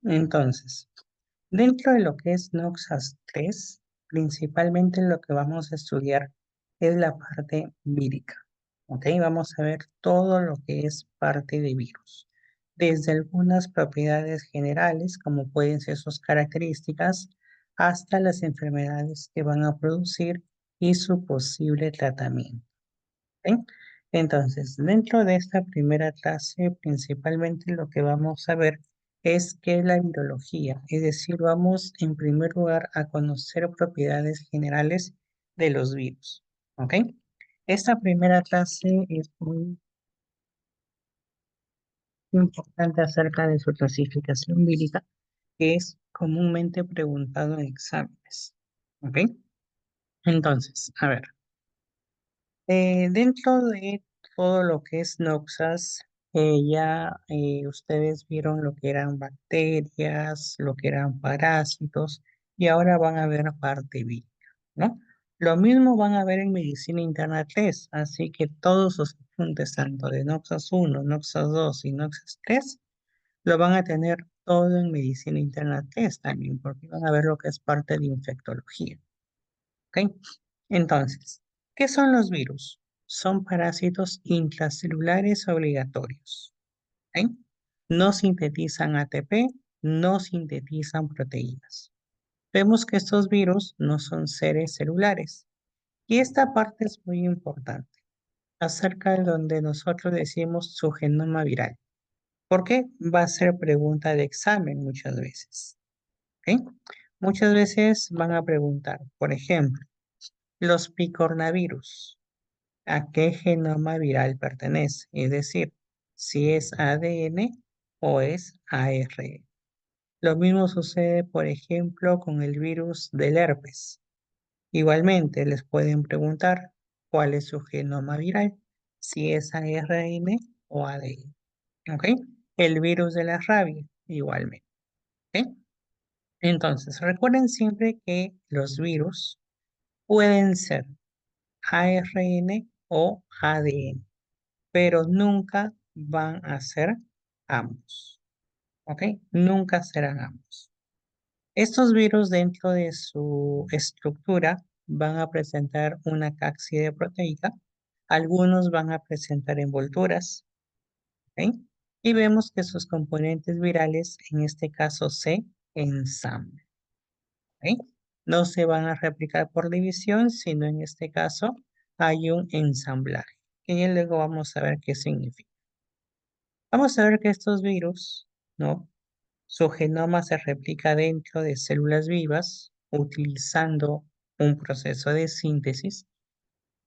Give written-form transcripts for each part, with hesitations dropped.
Entonces, dentro de lo que es Noxas 3, principalmente lo que vamos a estudiar es la parte vírica. ¿Ok? Vamos a ver todo lo que es parte de virus, desde algunas propiedades generales, como pueden ser sus características, hasta las enfermedades que van a producir y su posible tratamiento. ¿Ok? Entonces, dentro de esta primera clase, principalmente lo que vamos a ver es qué es la virología, es decir, vamos en primer lugar a conocer propiedades generales de los virus. ¿Ok? Esta primera clase es muy importante acerca de su clasificación vírica, que es comúnmente preguntado en exámenes. ¿Ok? Entonces, a ver. Dentro de todo lo que es Noxas, ya ustedes vieron lo que eran bacterias, lo que eran parásitos, y ahora van a ver parte vírica, ¿no? Lo mismo van a ver en Medicina Interna 3, así que todos los apuntes, tanto de Noxas 1, Noxas 2 y Noxas 3, lo van a tener todo en Medicina Interna 3 también, porque van a ver lo que es parte de infectología. ¿Ok? Entonces, ¿qué son los virus? Son parásitos intracelulares obligatorios. ¿Ok? No sintetizan ATP, no sintetizan proteínas. Vemos que estos virus no son seres celulares. Y esta parte es muy importante, acerca de donde nosotros decimos su genoma viral. ¿Por qué? Va a ser pregunta de examen muchas veces. ¿Ok? Muchas veces van a preguntar, por ejemplo, los picornavirus, ¿a qué genoma viral pertenece? Es decir, si es ADN o es ARN. Lo mismo sucede, por ejemplo, con el virus del herpes. Igualmente, les pueden preguntar cuál es su genoma viral, si es ARN o ADN. ¿Ok? El virus de la rabia, igualmente. ¿Ok? Entonces, recuerden siempre que los virus pueden ser ARN o ADN, pero nunca van a ser ambos. ¿Ok? Nunca serán ambos. Estos virus dentro de su estructura van a presentar una cápside proteica, algunos van a presentar envolturas, ¿ok? Y vemos que sus componentes virales, en este caso se ensamblan, ¿ok? No se van a replicar por división, sino en este caso hay un ensamblaje. Y luego vamos a ver qué significa. Vamos a ver que estos virus, ¿no? Su genoma se replica dentro de células vivas utilizando un proceso de síntesis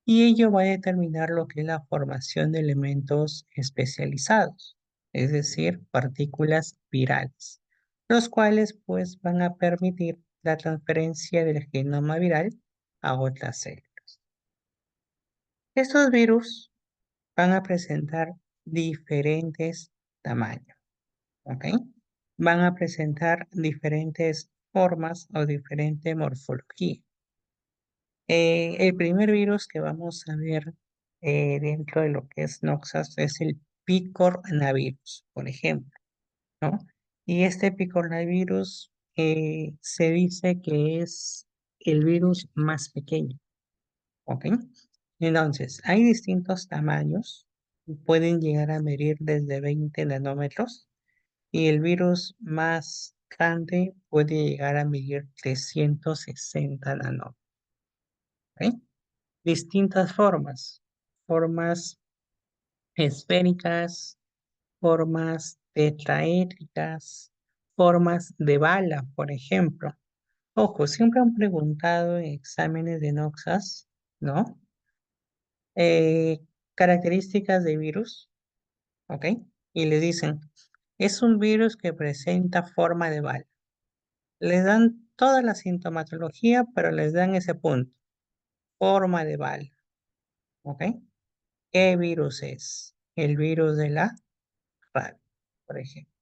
y ello va a determinar lo que es la formación de elementos especializados, es decir, partículas virales, los cuales pues van a permitir la transferencia del genoma viral a otras células. Estos virus van a presentar diferentes tamaños. ¿Ok? Van a presentar diferentes formas o diferente morfología. El primer virus que vamos a ver dentro de lo que es Noxas es el picornavirus, por ejemplo, ¿no? Y este picornavirus se dice que es el virus más pequeño, ¿ok? Entonces, hay distintos tamaños, pueden llegar a medir desde 20 nanómetros y el virus más grande puede llegar a medir 360 nanómetros. ¿Ok? Distintas formas, formas esféricas, formas tetraédricas, formas de bala, por ejemplo. Ojo, siempre han preguntado en exámenes de Noxas, ¿no? Eh, Características de virus, ¿ok? Y le dicen, es un virus que presenta forma de bala. Les dan toda la sintomatología, pero les dan ese punto, forma de bala, ¿ok? ¿Qué virus es? El virus de la rabia, por ejemplo.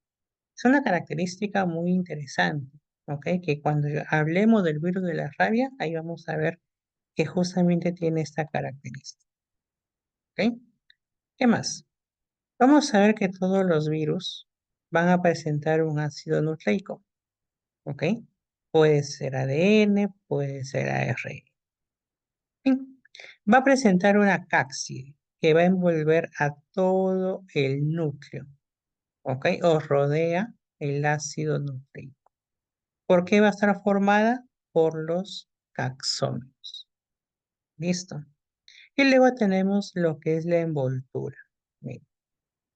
Es una característica muy interesante, ¿ok? Que cuando hablemos del virus de la rabia, ahí vamos a ver que justamente tiene esta característica, ¿ok? ¿Qué más? Vamos a ver que todos los virus van a presentar un ácido nucleico, ¿ok? Puede ser ADN, puede ser ARN. Bien. Va a presentar una cápside que va a envolver a todo el núcleo, ¿ok? O rodea el ácido nucleico. ¿Por qué va a estar formada? Por los taxómeros. ¿Listo? Y luego tenemos lo que es la envoltura. Miren,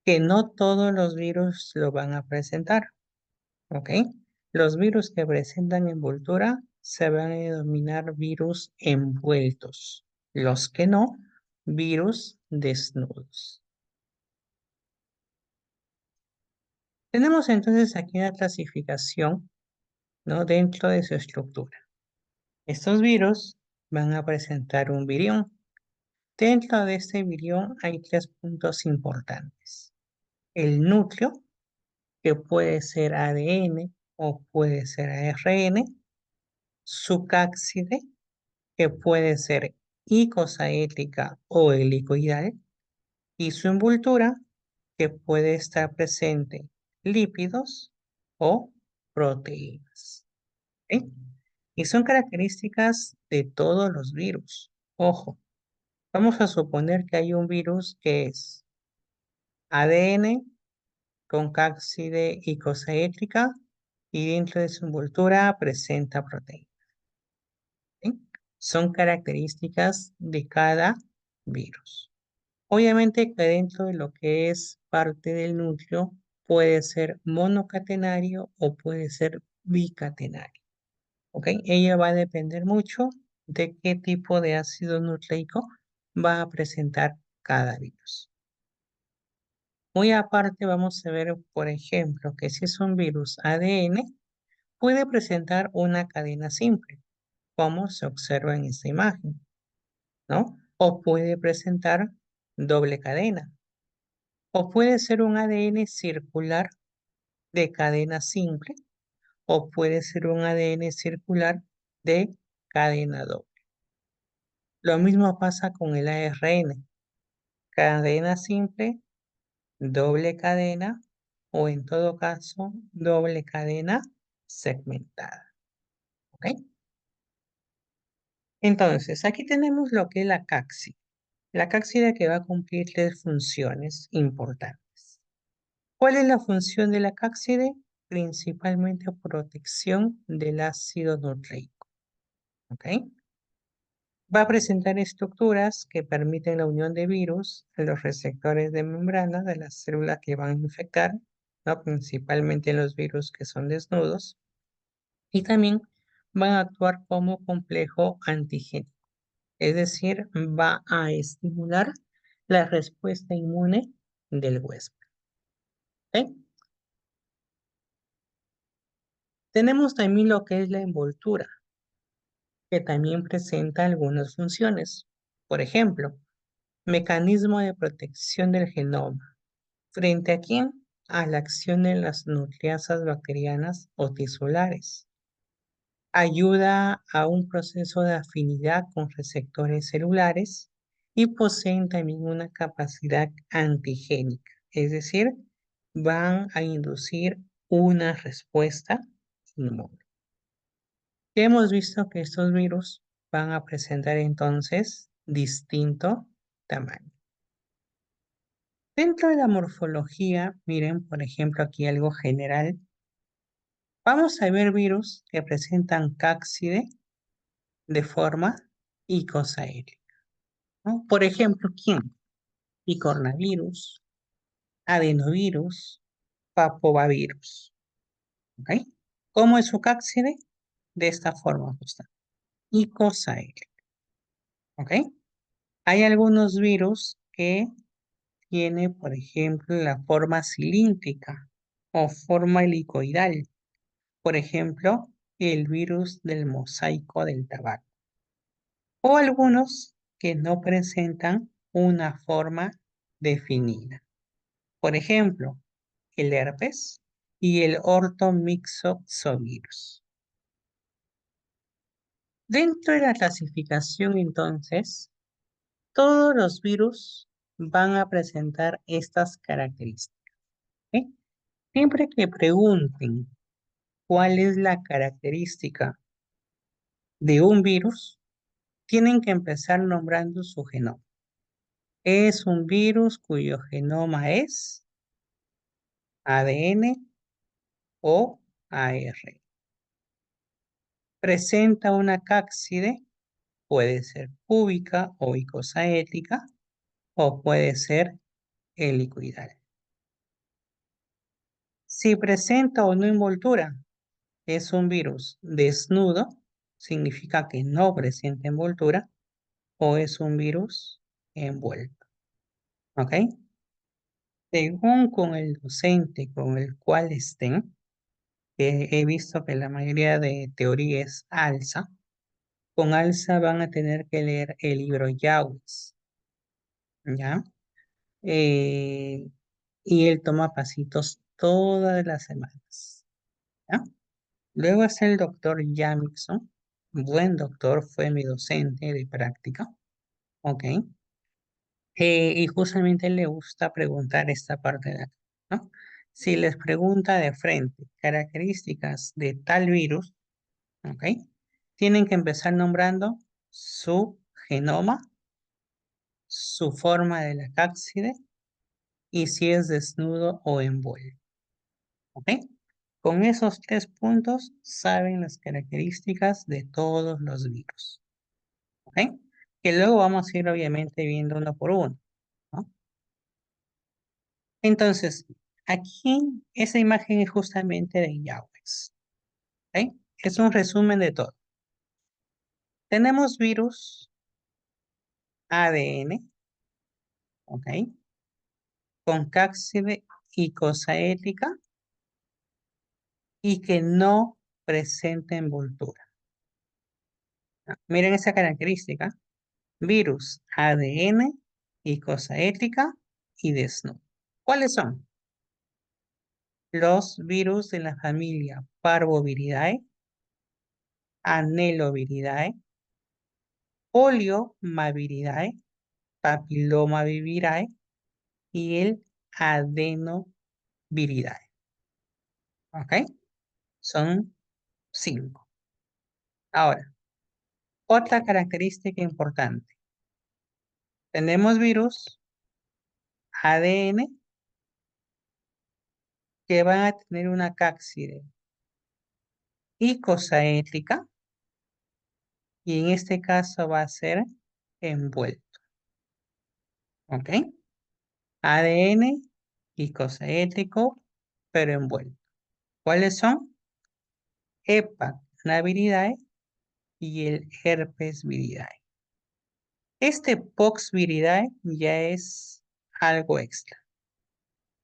que no todos los virus lo van a presentar, ¿ok? Los virus que presentan envoltura se van a denominar virus envueltos. Los que no, virus desnudos. Tenemos entonces aquí una clasificación, ¿no? Dentro de su estructura. Estos virus van a presentar un virión. Dentro de este virión hay tres puntos importantes. El núcleo, que puede ser ADN o puede ser ARN, su cápside, que puede ser icosaédrica o helicoidal, y su envoltura, que puede estar presente lípidos o proteínas. ¿Ok? Y son características de todos los virus. Ojo, vamos a suponer que hay un virus que es ADN con cápside icosaédrica y dentro de su envoltura presenta proteínas. ¿Sí? Son características de cada virus. Obviamente que dentro de lo que es parte del núcleo puede ser monocatenario o puede ser bicatenario. ¿Ok? Ella va a depender mucho de qué tipo de ácido nucleico va a presentar cada virus. Muy aparte vamos a ver, por ejemplo, que si es un virus ADN, puede presentar una cadena simple, como se observa en esta imagen, ¿no? O puede presentar doble cadena, o puede ser un ADN circular de cadena simple, o puede ser un ADN circular de cadena doble. Lo mismo pasa con el ARN, cadena simple, doble cadena, o en todo caso, doble cadena segmentada. ¿Ok? Entonces, aquí tenemos lo que es la cápside. La cápside que va a cumplir tres funciones importantes. ¿Cuál es la función de la cápside? Principalmente protección del ácido nucleico. ¿Ok? Va a presentar estructuras que permiten la unión de virus a los receptores de membrana de las células que van a infectar, ¿no? Principalmente los virus que son desnudos, y también van a actuar como complejo antigénico. Es decir, va a estimular la respuesta inmune del huésped. ¿Ok? Tenemos también lo que es la envoltura, que también presenta algunas funciones. Por ejemplo, mecanismo de protección del genoma. ¿Frente a quién? A la acción de las nucleasas bacterianas o tisulares. Ayuda a un proceso de afinidad con receptores celulares y poseen también una capacidad antigénica, es decir, van a inducir una respuesta inmune. Ya hemos visto que estos virus van a presentar entonces distinto tamaño. Dentro de la morfología, miren, por ejemplo, aquí algo general. Vamos a ver virus que presentan cápside de forma icosaédrica, ¿no? Por ejemplo, ¿quién? Picornavirus, adenovirus, papovavirus. ¿Ok? ¿Cómo es su cápside? De esta forma, justa. Icosaédrica. ¿Ok? Hay algunos virus que tienen, por ejemplo, la forma cilíndrica o forma helicoidal. Por ejemplo, el virus del mosaico del tabaco. O algunos que no presentan una forma definida. Por ejemplo, el herpes y el ortomyxoxovirus. Dentro de la clasificación, entonces, todos los virus van a presentar estas características. ¿Ok? Siempre que pregunten cuál es la característica de un virus, tienen que empezar nombrando su genoma. Es un virus cuyo genoma es ADN o AR. Presenta una cápside, puede ser cúbica o icosaédrica o puede ser helicoidal. Si presenta o no envoltura, es un virus desnudo, significa que no presenta envoltura, o es un virus envuelto. ¿Ok? Según con el docente con el cual estén, que he visto que la mayoría de teoría es alza, con alza van a tener que leer el libro Yawis, ¿ya? Eh, y él toma pasitos todas las semanas, ¿ya? Luego es el doctor Jamison, buen doctor, fue mi docente de práctica, ¿ok? Y justamente le gusta preguntar esta parte de acá, ¿no? Si les pregunta de frente características de tal virus, ¿ok? Tienen que empezar nombrando su genoma, su forma de la cápside y si es desnudo o envuelto, ¿ok? Con esos 3 puntos saben las características de todos los virus, ¿ok? Que luego vamos a ir obviamente viendo uno por uno, ¿no? Entonces, aquí esa imagen es justamente de Yahweh, ¿ok? Es un resumen de todo. Tenemos virus ADN, ¿ok? Con cápside icosaédrica y que no presenta envoltura. Miren esa característica. Virus ADN, icosaédrica y desnudo. ¿Cuáles son? Los virus de la familia Parvoviridae, Anneloviridae, Poliomaviridae, Papillomaviridae y el Adenoviridae. ¿Ok? Son 5. Ahora, otra característica importante. Tenemos virus ADN que van a tener una cápside icosaédrica y en este caso va a ser envuelto. ¿Ok? ADN icosaédrico pero envuelto. ¿Cuáles son? HEPA viridae y el herpes viridae. Este Pox viridae ya es algo extra,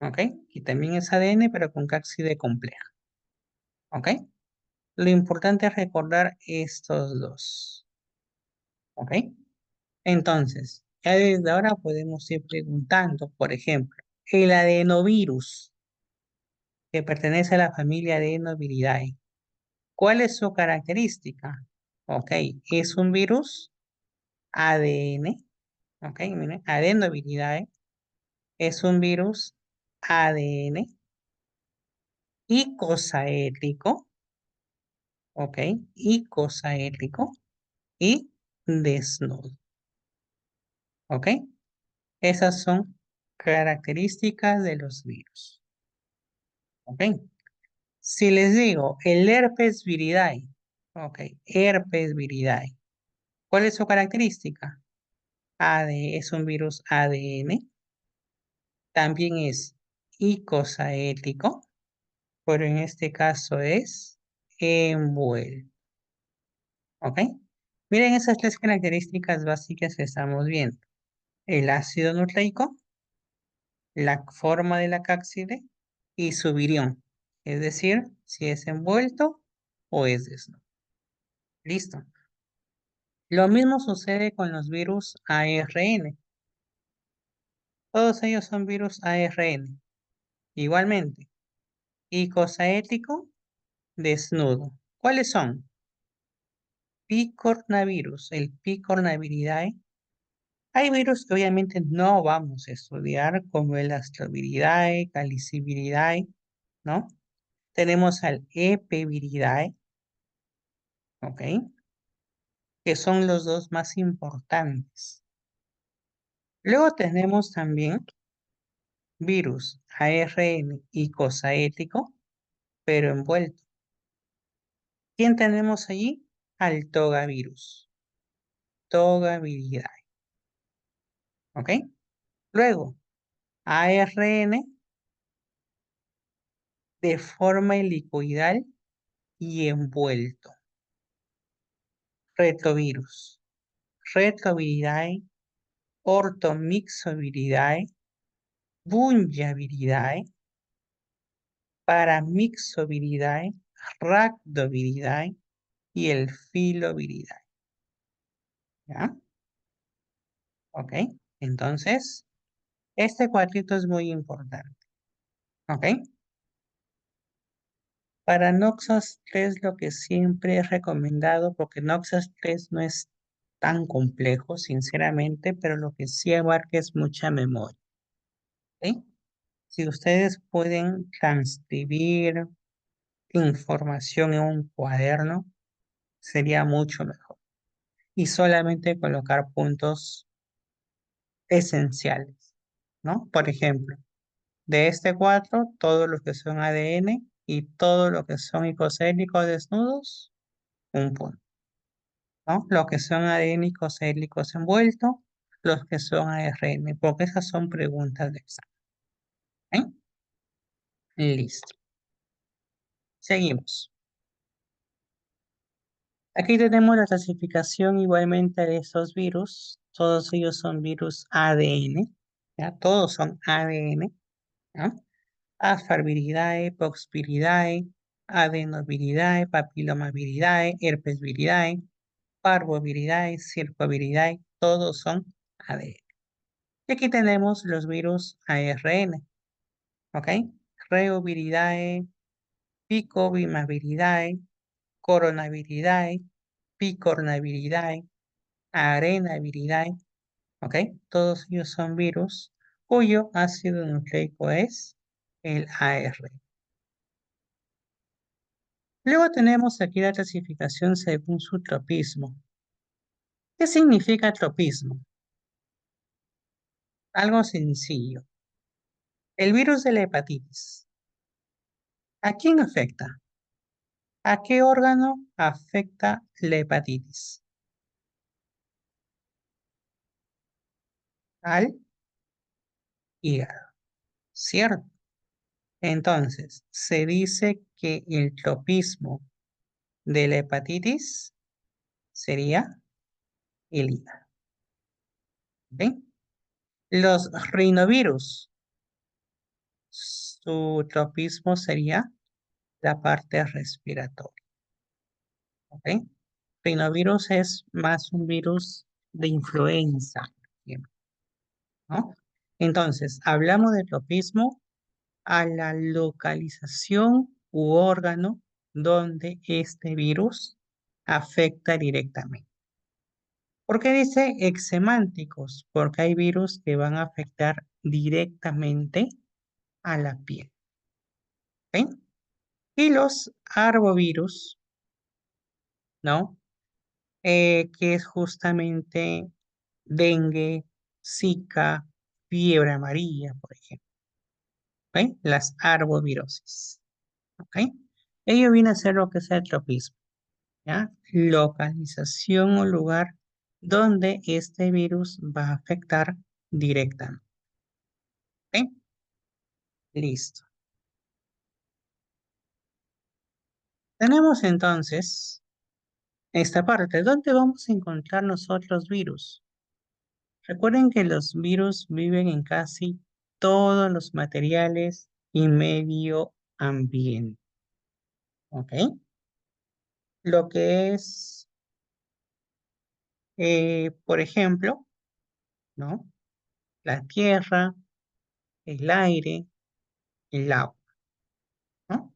¿ok? Y también es ADN, pero con cápside compleja, ¿ok? Lo importante es recordar estos dos, ¿ok? Entonces, ya desde ahora podemos ir preguntando, por ejemplo, el adenovirus, que pertenece a la familia Adenoviridae, ¿cuál es su característica? Ok, es un virus ADN, ok, miren, Adenoviridae es un virus ADN icosaédrico, ok, icosaédrico y desnudo, ok. Esas son características de los virus, ok. Si les digo el herpes viridae, ok, herpes viridae, ¿cuál es su característica? Es un virus ADN, también es icosaédrico, pero en este caso es envuelto. ¿Ok? Miren esas 3 características básicas que estamos viendo. El ácido nucleico, la forma de la cápside y su virión. Es decir, si es envuelto o es desnudo. Listo. Lo mismo sucede con los virus ARN. Todos ellos son virus ARN. Igualmente, icosaético, desnudo. ¿Cuáles son? Picornavirus, el Picornaviridae. Hay virus que obviamente no vamos a estudiar, como el Astroviridae, Caliciviridae, ¿no? Tenemos al Epiviridae, ¿ok? Que son los dos más importantes. Luego tenemos también virus ARN icosaético, pero envuelto. ¿Quién tenemos allí? Al togavirus, togaviridae, ¿ok? Luego, ARN de forma helicoidal y envuelto. Retrovirus, retroviridae, orthomyxoviridae, bungiaviridae, paramyxoviridae, rhabdoviridae y el filoviridae. ¿Ya? ¿Ok? Entonces, este cuadrito es muy importante. ¿Ok? Para Noxas 3 lo que siempre he recomendado, porque Noxas 3 no es tan complejo, sinceramente, pero lo que sí abarca es mucha memoria. ¿Ok? Si ustedes pueden transcribir información en un cuaderno, sería mucho mejor. Y solamente colocar puntos esenciales, ¿no? Por ejemplo, de este 4 todos los que son ADN y todos los que son icosahélicos desnudos, un punto, ¿no? Los que son ADN icosahélicos envueltos, los que son ARN, porque esas son preguntas de examen. ¿Eh? Listo. Seguimos. Aquí tenemos la clasificación igualmente de esos virus. Todos ellos son virus ADN, ¿ya? Todos son ADN, ¿no? Asparviridae, Poxviridae, Adenoviridae, Papilomaviridae, Herpesviridae, Parvoviridae, Circoviridae, todos son ADN. Y aquí tenemos los virus ARN, ¿ok? Reoviridae, Picovimaviridae, Coronaviridae, Picornaviridae, Arenaviridae, ¿ok? Todos ellos son virus cuyo ácido nucleico es el AR. Luego tenemos aquí la clasificación según su tropismo. ¿Qué significa tropismo? Algo sencillo. El virus de la hepatitis. ¿A quién afecta? ¿A qué órgano afecta la hepatitis? Al hígado, ¿cierto? Entonces, se dice que el tropismo de la hepatitis sería el hígado. ¿Ok? Los rinovirus, su tropismo sería la parte respiratoria. ¿Ok? Rinovirus es más un virus de influenza, por ejemplo, ¿no? Entonces, hablamos de tropismo a la localización u órgano donde este virus afecta directamente. ¿Por qué dice exemánticos? Porque hay virus que van a afectar directamente a la piel. ¿Ok? Y los arbovirus, ¿no? Que es justamente dengue, zika, fiebre amarilla, por ejemplo. ¿Ok? Las arbovirosis. ¿Ok? Ello viene a ser lo que es el tropismo, ¿ya? Localización o lugar donde este virus va a afectar directamente. ¿Ok? Listo. Tenemos entonces esta parte. ¿Dónde vamos a encontrar nosotros virus? Recuerden que los virus viven en casi todos los materiales y medio ambiente. ¿Ok? Lo que es, por ejemplo, ¿no? La tierra, el aire, el agua, ¿no?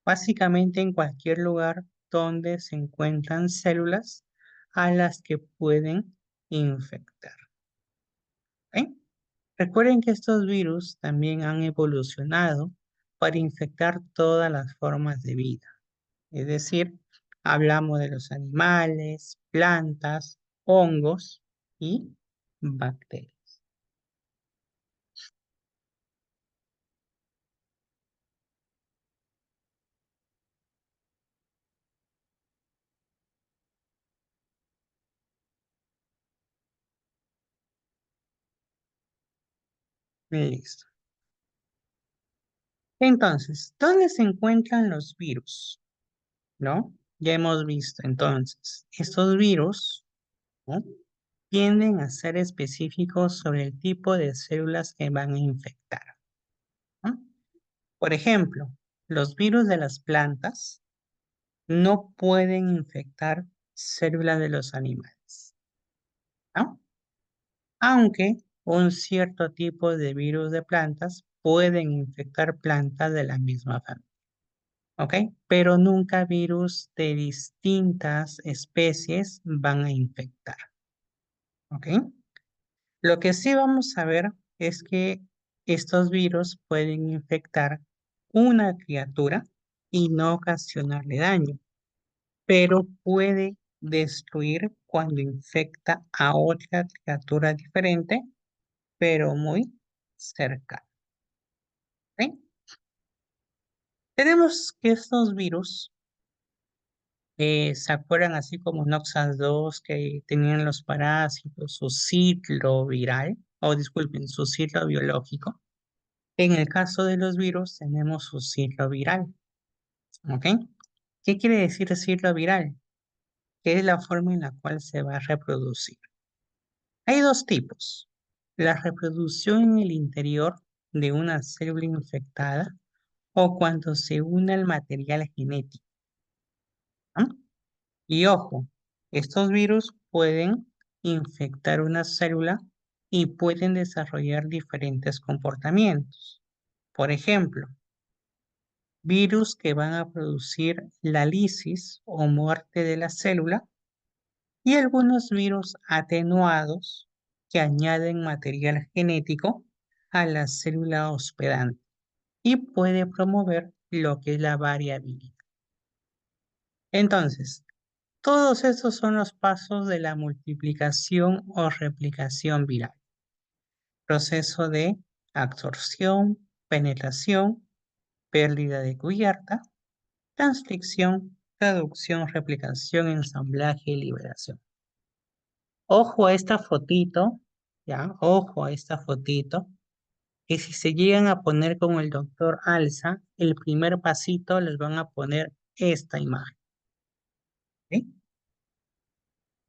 Básicamente en cualquier lugar donde se encuentran células a las que pueden infectar. ¿Ok? Recuerden que estos virus también han evolucionado para infectar todas las formas de vida. Es decir, hablamos de los animales, plantas, hongos y bacterias. Listo. Entonces, ¿dónde se encuentran los virus? ¿No? Ya hemos visto entonces, estos virus, ¿no? Tienden a ser específicos sobre el tipo de células que van a infectar, ¿no? Por ejemplo, los virus de las plantas no pueden infectar células de los animales, ¿no? Aunque un cierto tipo de virus de plantas pueden infectar plantas de la misma familia, ¿ok? Pero nunca virus de distintas especies van a infectar, ¿ok? Lo que sí vamos a ver es que estos virus pueden infectar una criatura y no ocasionarle daño, pero puede destruir cuando infecta a otra criatura diferente, pero muy cercana. ¿Ok? Tenemos que estos virus se acuerdan así como Noxas 2 que tenían los parásitos, su ciclo viral, o disculpen, su ciclo biológico. En el caso de los virus tenemos su ciclo viral, ¿ok? ¿Qué quiere decir ciclo viral? Que es la forma en la cual se va a reproducir. Hay dos tipos. La reproducción en el interior de una célula infectada o cuando se une el material genético, ¿no? Y ojo, estos virus pueden infectar una célula y pueden desarrollar diferentes comportamientos. Por ejemplo, virus que van a producir la lisis o muerte de la célula y algunos virus atenuados que añaden material genético a la célula hospedante y puede promover lo que es la variabilidad. Entonces, todos estos son los pasos de la multiplicación o replicación viral. Proceso de absorción, penetración, pérdida de cubierta, transcripción, traducción, replicación, ensamblaje y liberación. Ojo a esta fotito, ¿ya? Ojo a esta fotito, que si se llegan a poner con el doctor Alza, el primer pasito les van a poner esta imagen. ¿Sí?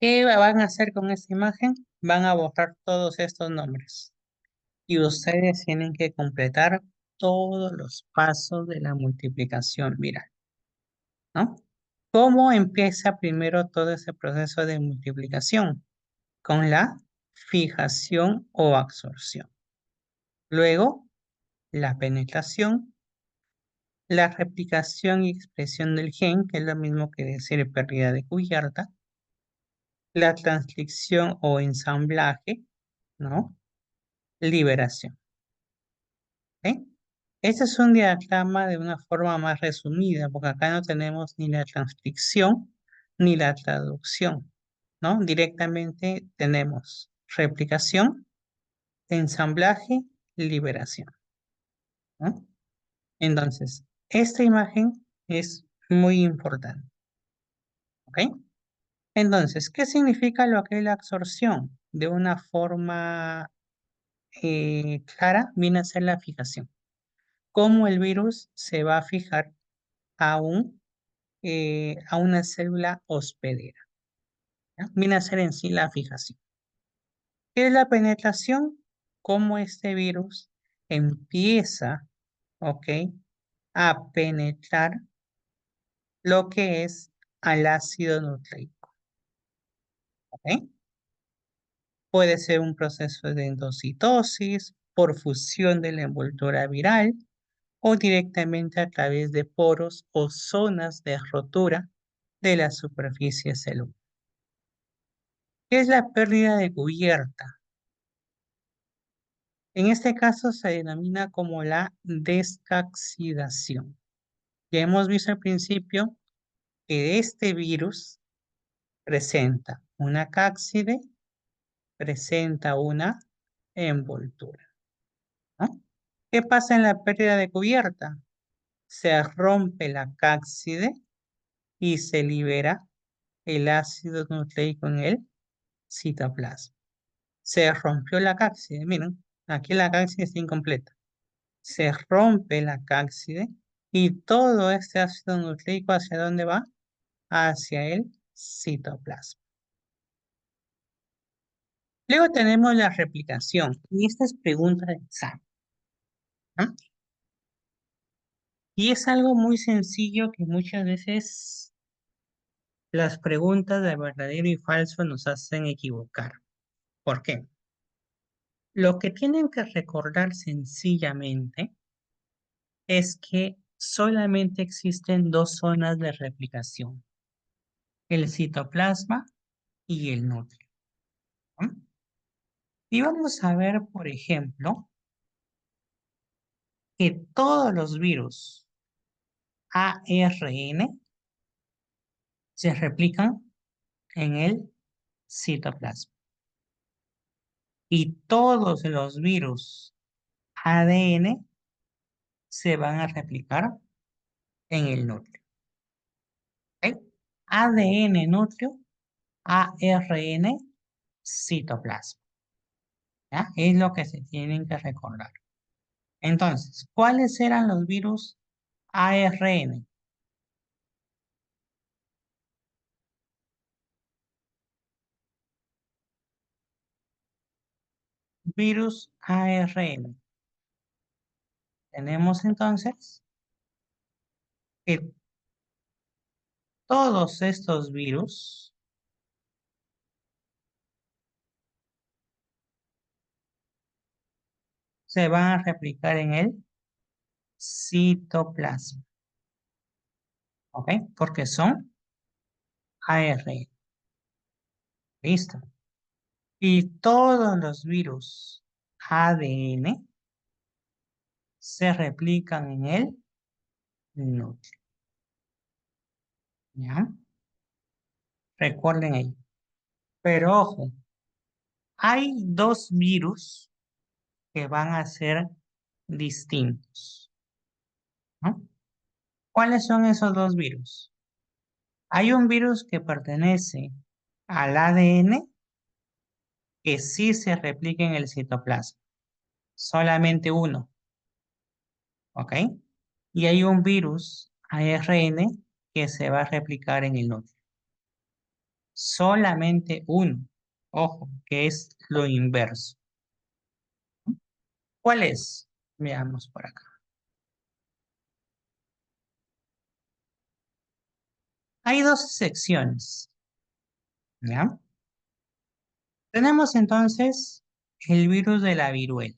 ¿Qué van a hacer con esta imagen? Van a borrar todos estos nombres y ustedes tienen que completar todos los pasos de la multiplicación viral, ¿no? ¿Cómo empieza primero todo ese proceso de multiplicación? Con la fijación o absorción. Luego, la penetración, la replicación y expresión del gen, que es lo mismo que decir pérdida de cubierta, la transcripción o ensamblaje, ¿no? Liberación. ¿Ok? Este es un diagrama de una forma más resumida, porque acá no tenemos ni la transcripción ni la traducción, ¿no? Directamente tenemos replicación, ensamblaje, liberación, ¿no? Entonces, esta imagen es muy importante, ¿ok? Entonces, ¿qué significa lo que es la absorción? De una forma clara, viene a ser la fijación. Cómo el virus se va a fijar a, a una célula hospedera, ¿ya? Viene a ser en sí la fijación. ¿Qué es la penetración? Cómo este virus empieza, ¿ok? A penetrar lo que es al ácido nucleico, ¿ok? Puede ser un proceso de endocitosis, por fusión de la envoltura viral o directamente a través de poros o zonas de rotura de la superficie celular. ¿Qué es la pérdida de cubierta? En este caso se denomina como la descapsidación. Ya hemos visto al principio que este virus presenta una cápside, presenta una envoltura, ¿no? ¿Qué pasa en la pérdida de cubierta? Se rompe la cápside y se libera el ácido nucleico en el citoplasma. Se rompió la cápside, miren, aquí la cápside está incompleta. Se rompe la cápside y todo este ácido nucleico, ¿hacia dónde va? Hacia el citoplasma. Luego tenemos la replicación, y esta es pregunta de examen, ¿no? Y es algo muy sencillo que muchas veces las preguntas de verdadero y falso nos hacen equivocar. ¿Por qué? Lo que tienen que recordar sencillamente es que solamente existen dos zonas de replicación, el citoplasma y el núcleo, ¿no? Y vamos a ver, por ejemplo, que todos los virus ARN se replican en el citoplasma y todos los virus ADN se van a replicar en el núcleo. ¿Ok? ADN núcleo, ARN citoplasma. ¿Ya? Es lo que se tienen que recordar. Entonces, ¿cuáles eran los virus ARN? Virus ARN. Tenemos entonces que todos estos virus se van a replicar en el citoplasma, ¿ok? Porque son ARN. Listo. Y todos los virus ADN se replican en el núcleo, ¿ya? Recuerden ahí. Pero ojo, hay dos virus que van a ser distintos, ¿no? ¿Cuáles son esos dos virus? Hay un virus que pertenece al ADN que sí se replica en el citoplasma, solamente uno, ¿ok? Y hay un virus ARN que se va a replicar en el núcleo, solamente uno, ojo, que es lo inverso. ¿Cuál es? Veamos por acá. Hay dos secciones, ¿ya? Tenemos entonces el virus de la viruela.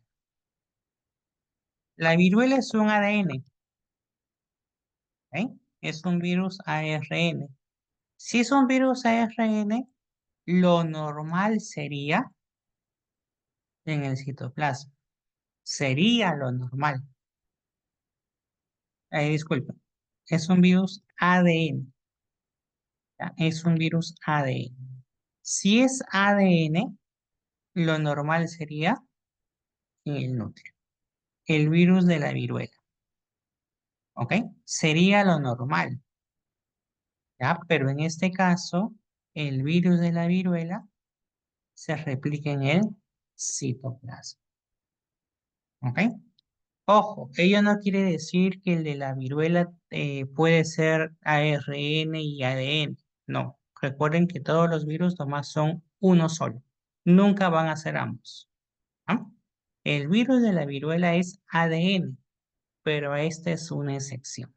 La viruela es un ADN, ¿ok? Es un virus ARN. Si es un virus ARN, lo normal sería en el citoplasma. Sería lo normal. Disculpe. Es un virus ADN. ¿Ya? Es un virus ADN. Si es ADN, lo normal sería en el núcleo. El virus de la viruela. ¿Ok? Sería lo normal. ¿Ya? Pero en este caso, el virus de la viruela se replica en el citoplasma. ¿Ok? Ojo, ello no quiere decir que el de la viruela puede ser ARN y ADN. No, recuerden que todos los virus nomás son uno solo. Nunca van a ser ambos. ¿Ah? El virus de la viruela es ADN, pero esta es una excepción.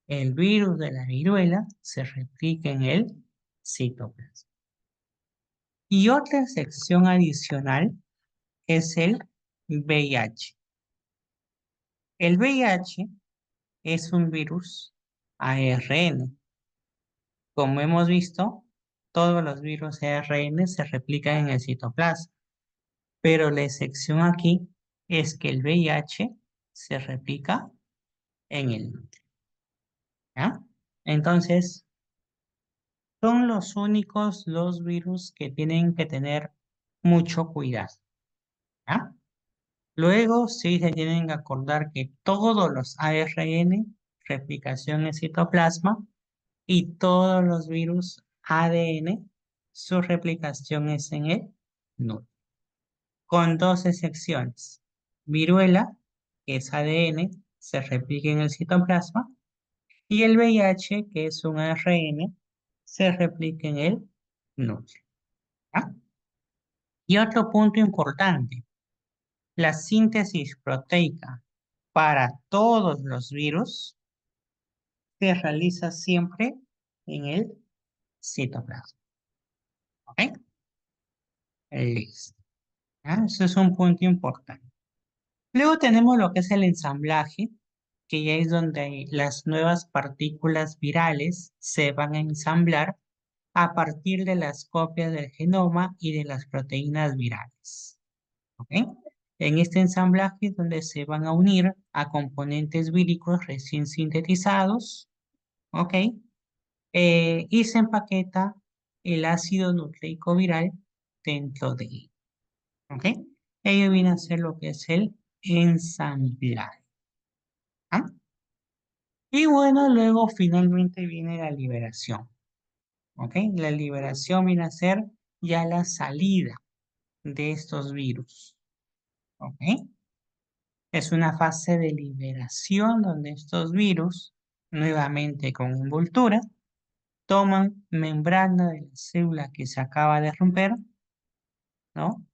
El virus de la viruela se replica en el citoplasma. Y otra sección adicional es el VIH. El VIH es un virus ARN. Como hemos visto, todos los virus ARN se replican en el citoplasma, pero la excepción aquí es que el VIH se replica en el núcleo, ¿ya? Entonces, son los únicos dos virus que tienen que tener mucho cuidado, ¿ya? Luego, sí se tienen que acordar que todos los ARN, replicación en citoplasma, y todos los virus ADN, su replicación es en el núcleo, con dos excepciones. Viruela, que es ADN, se replica en el citoplasma, y el VIH, que es un ARN, se replica en el núcleo, ¿ya? Y otro punto importante, la síntesis proteica para todos los virus se realiza siempre en el citoplasma. ¿Ok? Listo. ¿Ya? Eso es un punto importante. Luego tenemos lo que es el ensamblaje, que ya es donde las nuevas partículas virales se van a ensamblar a partir de las copias del genoma y de las proteínas virales. ¿Ok? En este ensamblaje es donde se van a unir a componentes víricos recién sintetizados, ¿ok? Y se empaqueta el ácido nucleico viral dentro de él, ¿ok? Ello viene a ser lo que es el ensamblaje. ¿Ah? Y bueno, luego finalmente viene la liberación, ¿ok? La liberación viene a ser ya la salida de estos virus, ¿ok? Es una fase de liberación donde estos virus, nuevamente con envoltura, toman membrana de la célula que se acaba de romper, ¿no?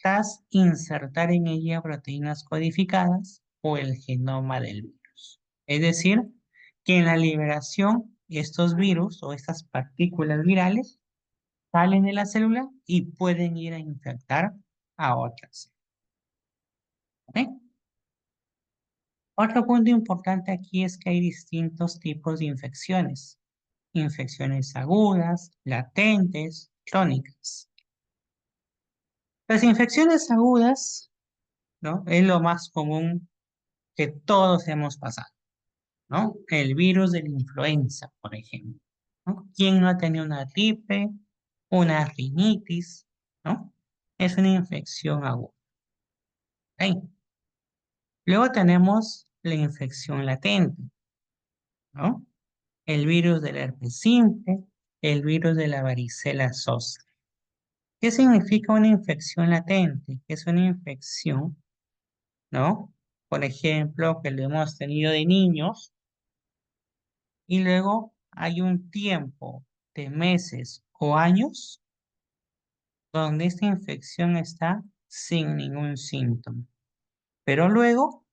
Tras insertar en ella proteínas codificadas o el genoma del virus. Es decir, que en la liberación estos virus o estas partículas virales salen de la célula y pueden ir a infectar a otras. ¿Ok? Otro punto importante aquí es que hay distintos tipos de infecciones. Infecciones agudas, latentes, crónicas. Las infecciones agudas, ¿no? Es lo más común que todos hemos pasado, ¿no? El virus de la influenza, por ejemplo, ¿no? ¿Quién no ha tenido una gripe, una rinitis, ¿no? Es una infección aguda. ¿Ok? Luego tenemos la infección latente, ¿no? El virus del herpes simple, el virus de la varicela zoster. ¿Qué significa una infección latente? Es una infección, ¿no? Por ejemplo, que lo hemos tenido de niños y luego hay un tiempo de meses o años donde esta infección está sin ningún síntoma, pero luego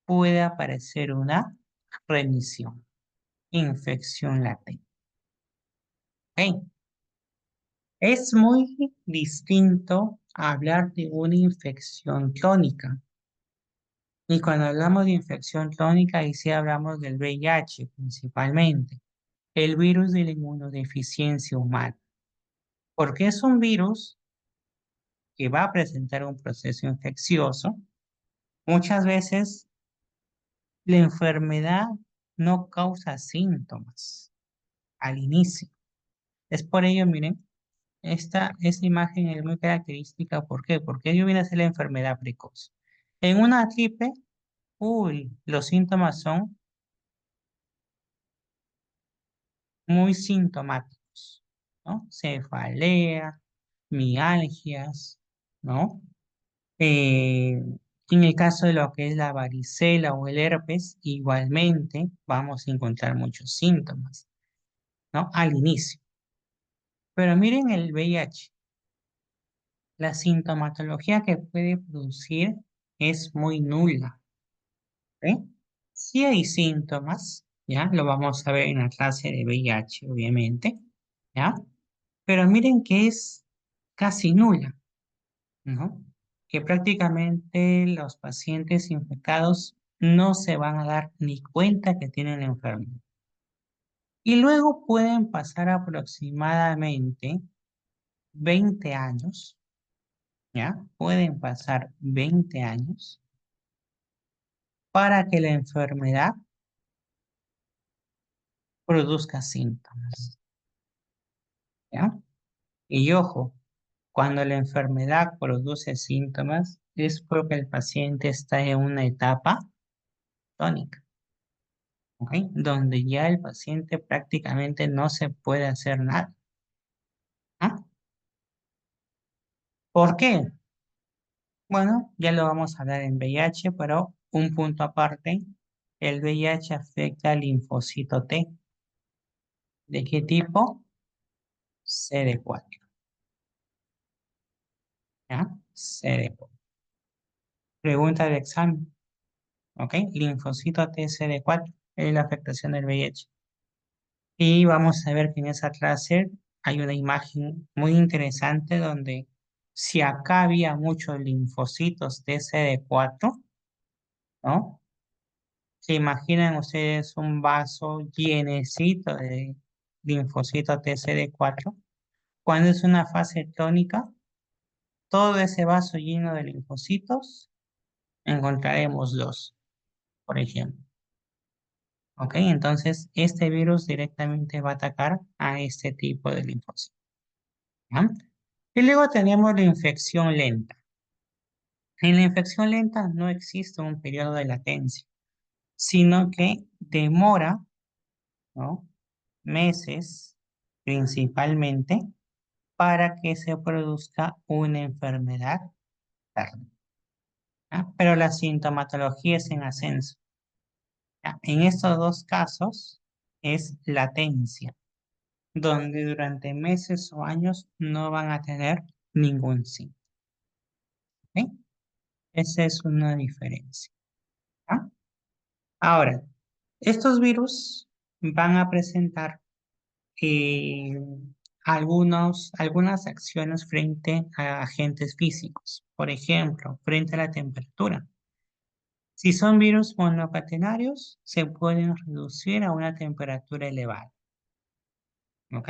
puede aparecer una remisión, infección latente. ¿Ok? Es muy distinto a hablar de una infección crónica. Y cuando hablamos de infección crónica, ahí sí hablamos del VIH principalmente, el virus de la inmunodeficiencia humana, porque es un virus que va a presentar un proceso infeccioso. Muchas veces la enfermedad no causa síntomas al inicio. Es por ello, miren, esta imagen es muy característica. ¿Por qué? Porque ello viene a ser la enfermedad precoz. En una gripe, uy, los síntomas son muy sintomáticos, ¿no? Cefalea, mialgias, ¿no? Eh, en el caso de lo que es la varicela o el herpes, igualmente vamos a encontrar muchos síntomas, ¿no? Al inicio. Pero miren el VIH, la sintomatología que puede producir es muy nula, ¿eh? Sí hay síntomas, ¿ya? Lo vamos a ver en la clase de VIH, obviamente, ¿ya? Pero miren que es casi nula, ¿no? Que prácticamente los pacientes infectados no se van a dar ni cuenta que tienen la enfermedad. Y luego pueden pasar aproximadamente 20 años, ¿ya? Pueden pasar 20 años para que la enfermedad produzca síntomas, ¿ya? Y ojo, cuando la enfermedad produce síntomas es porque el paciente está en una etapa tónica, ¿ok? Donde ya el paciente prácticamente no se puede hacer nada. ¿Ah? ¿Por qué? Bueno, ya lo vamos a hablar en VIH, pero un punto aparte, el VIH afecta al linfocito T. ¿De qué tipo? CD4, ¿ya? CD4. Pregunta de examen, ¿ok? Linfocito T CD4 es la afectación del VIH. Y vamos a ver que en esa clase hay una imagen muy interesante donde si acá había muchos linfocitos T CD4, ¿no? ¿Se imaginan ustedes un vaso llenecito de linfocitos TCD4? Cuando es una fase tónica, todo ese vaso lleno de linfocitos, encontraremos dos, por ejemplo. ¿Ok? Entonces, este virus directamente va a atacar a este tipo de linfocitos. ¿Ya? Y luego tenemos la infección lenta. En la infección lenta no existe un periodo de latencia, sino que demora, ¿no? Meses principalmente para que se produzca una enfermedad tarde, ¿ya? Pero la sintomatología es en ascenso, ¿ya? En estos dos casos es latencia, donde durante meses o años no van a tener ningún síntoma, ¿ok? Esa es una diferencia, ¿ya? Ahora, estos virus van a presentar eh, algunas acciones frente a agentes físicos. Por ejemplo, frente a la temperatura. Si son virus monocatenarios, se pueden reducir a una temperatura elevada. ¿Ok?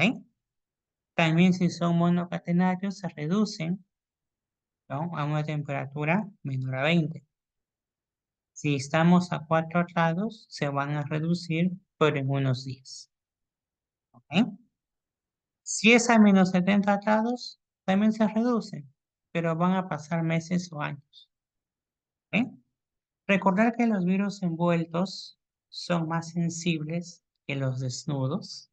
También si son monocatenarios, se reducen, ¿no?, a una temperatura menor a 20. Si estamos a 4 grados, se van a reducir por en unos días. ¿Ok? Si es a menos 70 grados, también se reducen, pero van a pasar meses o años. ¿Ok? Recordar que los virus envueltos son más sensibles que los desnudos,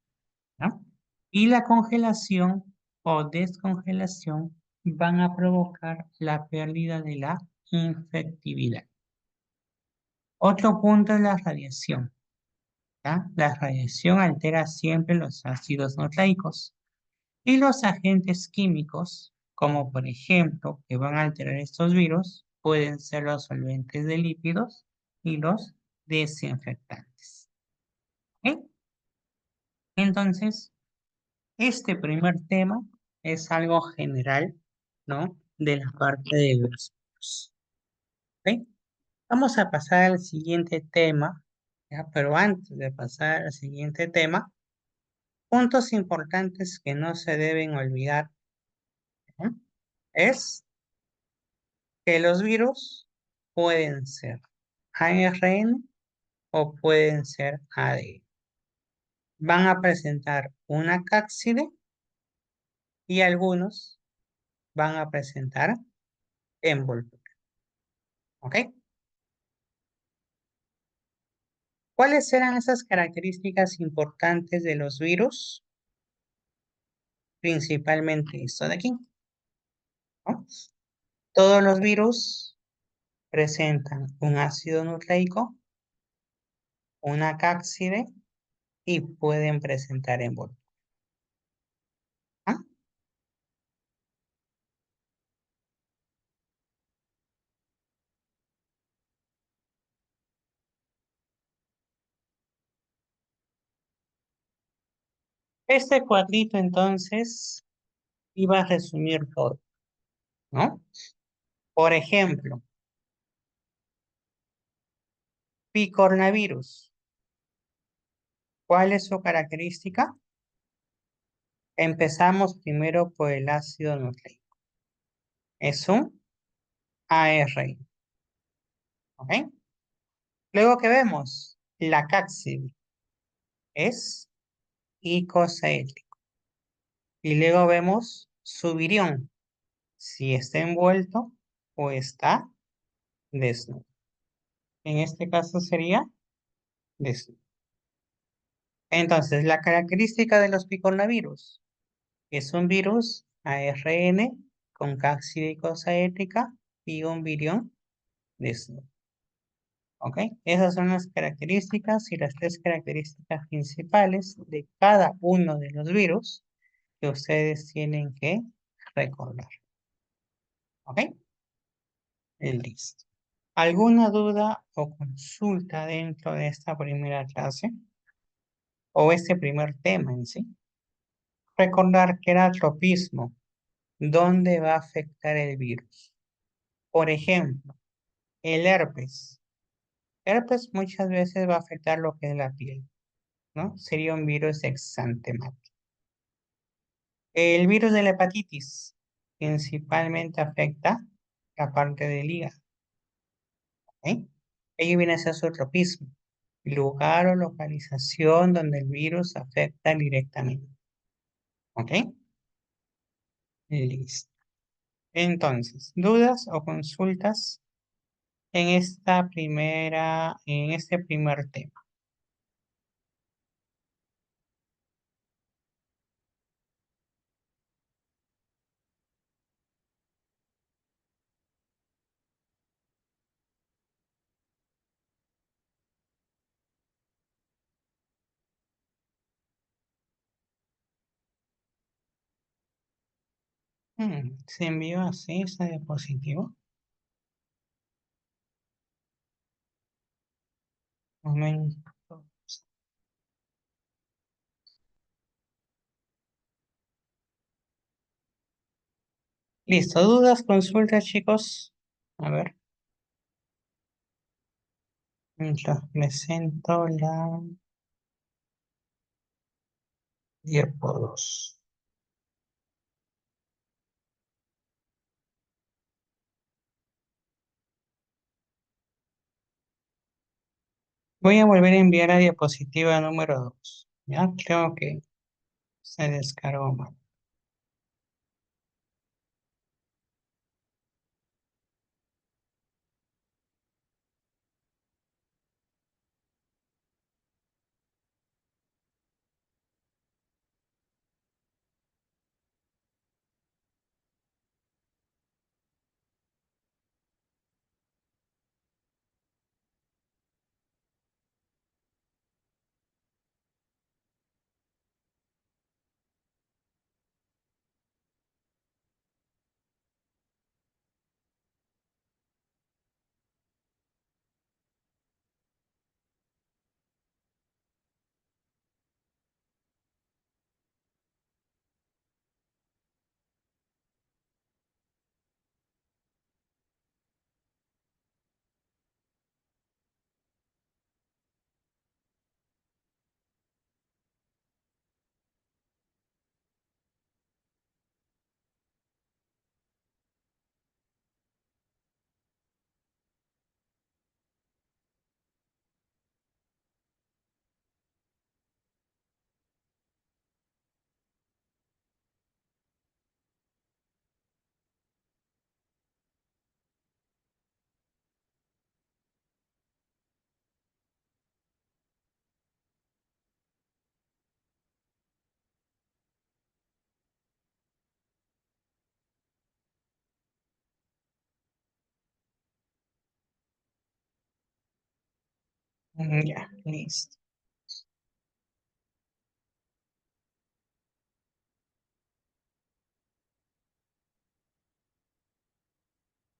¿no? Y la congelación o descongelación van a provocar la pérdida de la infectividad. Otro punto es la radiación, ¿ya? La radiación altera siempre los ácidos nucleicos. Y los agentes químicos, como por ejemplo, que van a alterar estos virus, pueden ser los solventes de lípidos y los desinfectantes. ¿Ok? Entonces, este primer tema es algo general, ¿no? De la parte de los virus. ¿Ok? Vamos a pasar al siguiente tema, ¿ya? Pero antes de pasar al siguiente tema, puntos importantes que no se deben olvidar, ¿eh? Es que los virus pueden ser ARN o pueden ser ADN. Van a presentar una cápside y algunos van a presentar envoltura. ¿Ok? ¿Cuáles eran esas características importantes de los virus? Principalmente esto de aquí, ¿no? Todos los virus presentan un ácido nucleico, una cápside y pueden presentar envoltura. ¿Ah? Este cuadrito entonces iba a resumir todo, ¿no? Por ejemplo, picornavirus. ¿Cuál es su característica? Empezamos primero por el ácido nucleico. Es un ARN. ¿Ok? Luego que vemos, la cápside es icosaédrico. Y luego vemos su virión, si está envuelto o está desnudo. En este caso sería desnudo. Entonces, la característica de los picornavirus es un virus ARN con cápside icosaédrica y un virión desnudo. ¿Ok? Esas son las características y las tres características principales de cada uno de los virus que ustedes tienen que recordar. ¿Ok? Listo. ¿Alguna duda o consulta dentro de esta primera clase o este primer tema en sí? Recordar que era tropismo. ¿Dónde va a afectar el virus? Por ejemplo, el herpes. Herpes muchas veces va a afectar lo que es la piel, ¿no? Sería un virus exantemático. El virus de la hepatitis principalmente afecta la parte del hígado, ¿ok? Ello viene a ser su tropismo, lugar o localización donde el virus afecta directamente, ¿ok? Listo. Entonces, ¿dudas o consultas en en este primer tema? ¿Se envió así esa diapositiva? Momento. Listo, ¿dudas, consultas, chicos? A ver, mientras presento la diapo 2. Voy a volver a enviar a diapositiva número 2. Ya creo que se descargó mal. Ya, listo.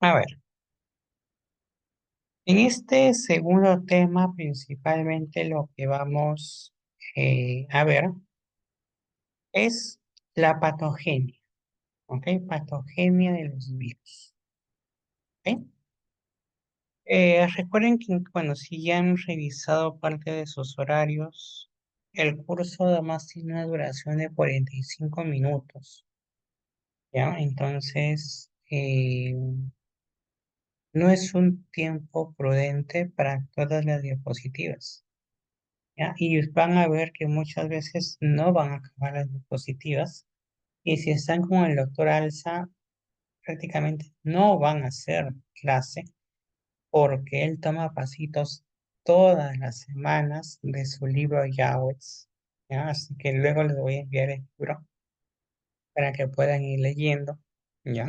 A ver, en este segundo tema, principalmente lo que vamos a ver es la patogenia, ¿ok? Patogenia de los virus, ¿ok? Recuerden que, bueno, si ya han revisado parte de sus horarios, el curso además tiene una duración de 45 minutos, ¿ya? Entonces, eh, no es un tiempo prudente para todas las diapositivas, ¿ya? Y van a ver que muchas veces no van a acabar las diapositivas. Y si están con el doctor Alza, prácticamente no van a hacer clase porque él toma pasitos todas las semanas de su libro Yahweh's, ¿ya? Así que luego les voy a enviar el libro para que puedan ir leyendo, ¿ya?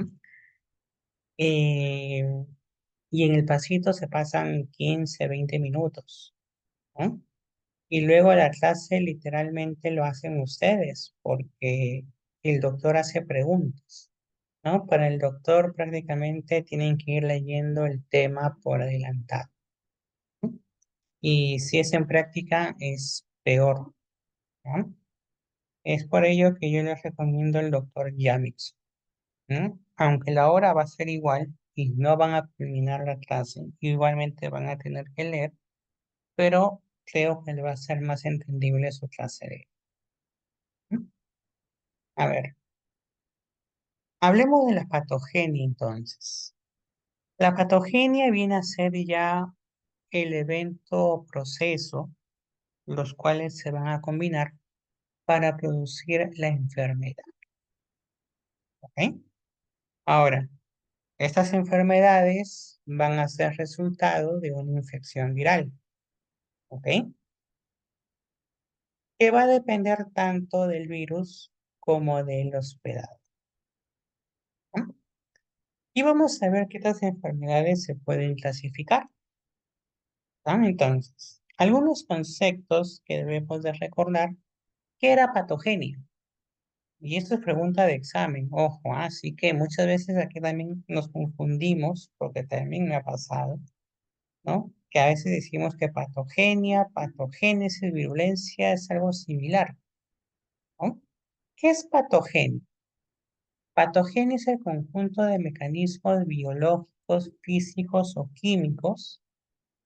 Eh, y en el pasito se pasan 15 20 minutos, ¿no? Y luego la clase literalmente lo hacen ustedes porque el doctor hace preguntas, ¿no? Para el doctor prácticamente tienen que ir leyendo el tema por adelantado, ¿no? Y si es en práctica es peor, ¿no? Es por ello que yo les recomiendo el doctor Yamix, ¿no? Aunque la hora va a ser igual y no van a terminar la clase, igualmente van a tener que leer, pero creo que le va a ser más entendible su clase de... ¿no? A ver, hablemos de la patogenia entonces. La patogenia viene a ser ya el evento o proceso, los cuales se van a combinar para producir la enfermedad. ¿Ok? Ahora, estas enfermedades van a ser resultado de una infección viral. ¿Ok? Que va a depender tanto del virus como del hospedado, ¿no? Y vamos a ver qué estas enfermedades se pueden clasificar, ¿no? Entonces, algunos conceptos que debemos de recordar. ¿Qué era patogenia? Y esto es pregunta de examen, ojo, así que muchas veces aquí también nos confundimos, porque también me ha pasado, ¿no? Que a veces decimos que patogenia, patogénesis, virulencia es algo similar, ¿no? ¿Qué es patogenia? Patogenia es el conjunto de mecanismos biológicos, físicos o químicos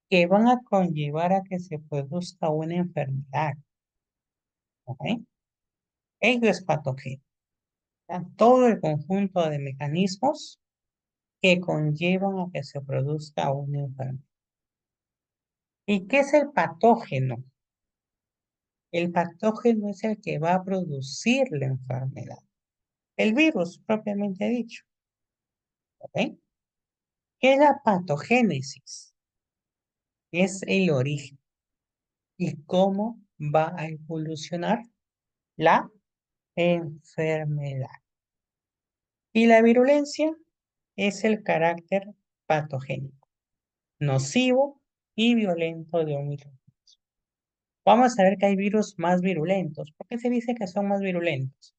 que van a conllevar a que se produzca una enfermedad, ¿ok? Ello es patogenia. ¿Ya? Todo el conjunto de mecanismos que conllevan a que se produzca una enfermedad. ¿Y qué es el patógeno? El patógeno es el que va a producir la enfermedad. El virus, propiamente dicho, ¿ok? ¿Qué es la patogénesis? Es el origen y cómo va a evolucionar la enfermedad. Y la virulencia es el carácter patogénico, nocivo y violento de un microorganismo. Vamos a ver que hay virus más virulentos. ¿Por qué se dice que son más virulentos?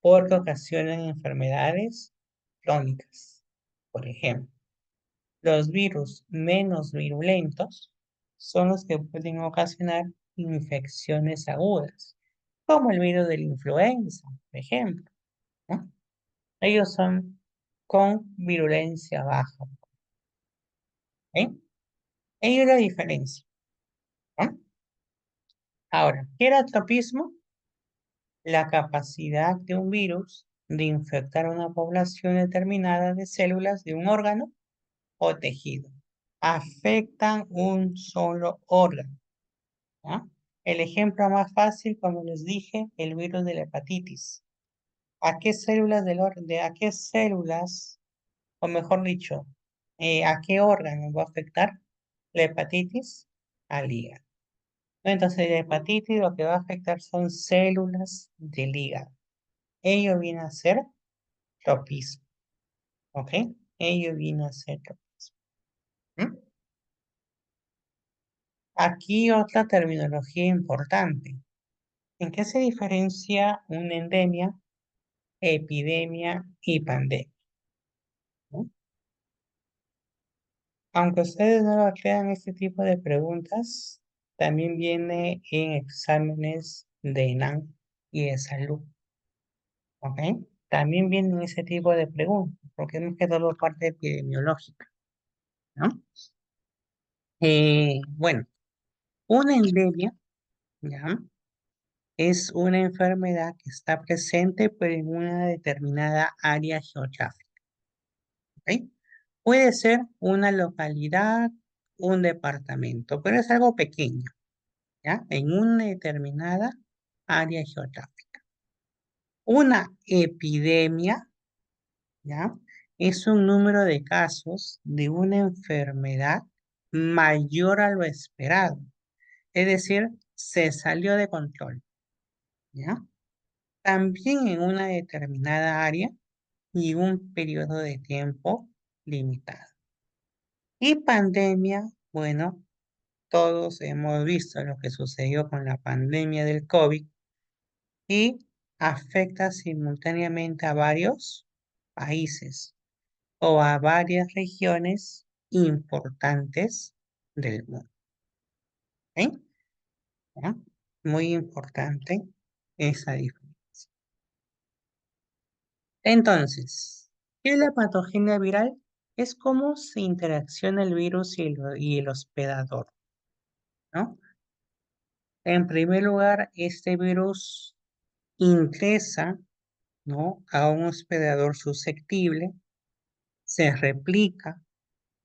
Porque ocasionan enfermedades crónicas. Por ejemplo, los virus menos virulentos son los que pueden ocasionar infecciones agudas, como el virus de la influenza, por ejemplo, ¿no? Ellos son con virulencia baja, ¿eh? Ello es la diferencia, ¿no? Ahora, ¿qué era tropismo? La capacidad de un virus de infectar una población determinada de células de un órgano o tejido. Afectan un solo órgano, ¿ya? El ejemplo más fácil, como les dije, el virus de la hepatitis. ¿A qué células a qué células, o mejor dicho, a qué órgano va a afectar la hepatitis? Al hígado. Entonces, la hepatitis lo que va a afectar son células del hígado. Ello viene a ser tropismo, ¿ok? Ello viene a ser tropismo. ¿Mm? Aquí otra terminología importante. ¿En qué se diferencia una endemia, epidemia y pandemia? ¿No? Aunque ustedes no lo crean, este tipo de preguntas también viene en exámenes de ENAM y de salud, ¿ok? También vienen ese tipo de preguntas, porque no es que todo parte epidemiológica, ¿no? Bueno, una endemia, ¿ya? Es una enfermedad que está presente pero en una determinada área geográfica. ¿ok? Puede ser una localidad, un departamento, pero es algo pequeño, ¿ya? En una determinada área geográfica. Una epidemia, ¿ya? Es un número de casos de una enfermedad mayor a lo esperado. Es decir, se salió de control, ¿ya? También en una determinada área y un periodo de tiempo limitado. Y pandemia, bueno, todos hemos visto lo que sucedió con la pandemia del COVID y afecta simultáneamente a varios países o a varias regiones importantes del mundo. ¿Ok? ¿Ya? Muy importante esa diferencia. Entonces, ¿qué es la patogenia viral? Es cómo se interacciona el virus y el hospedador, ¿no? En primer lugar, este virus ingresa, ¿no? A un hospedador susceptible, se replica,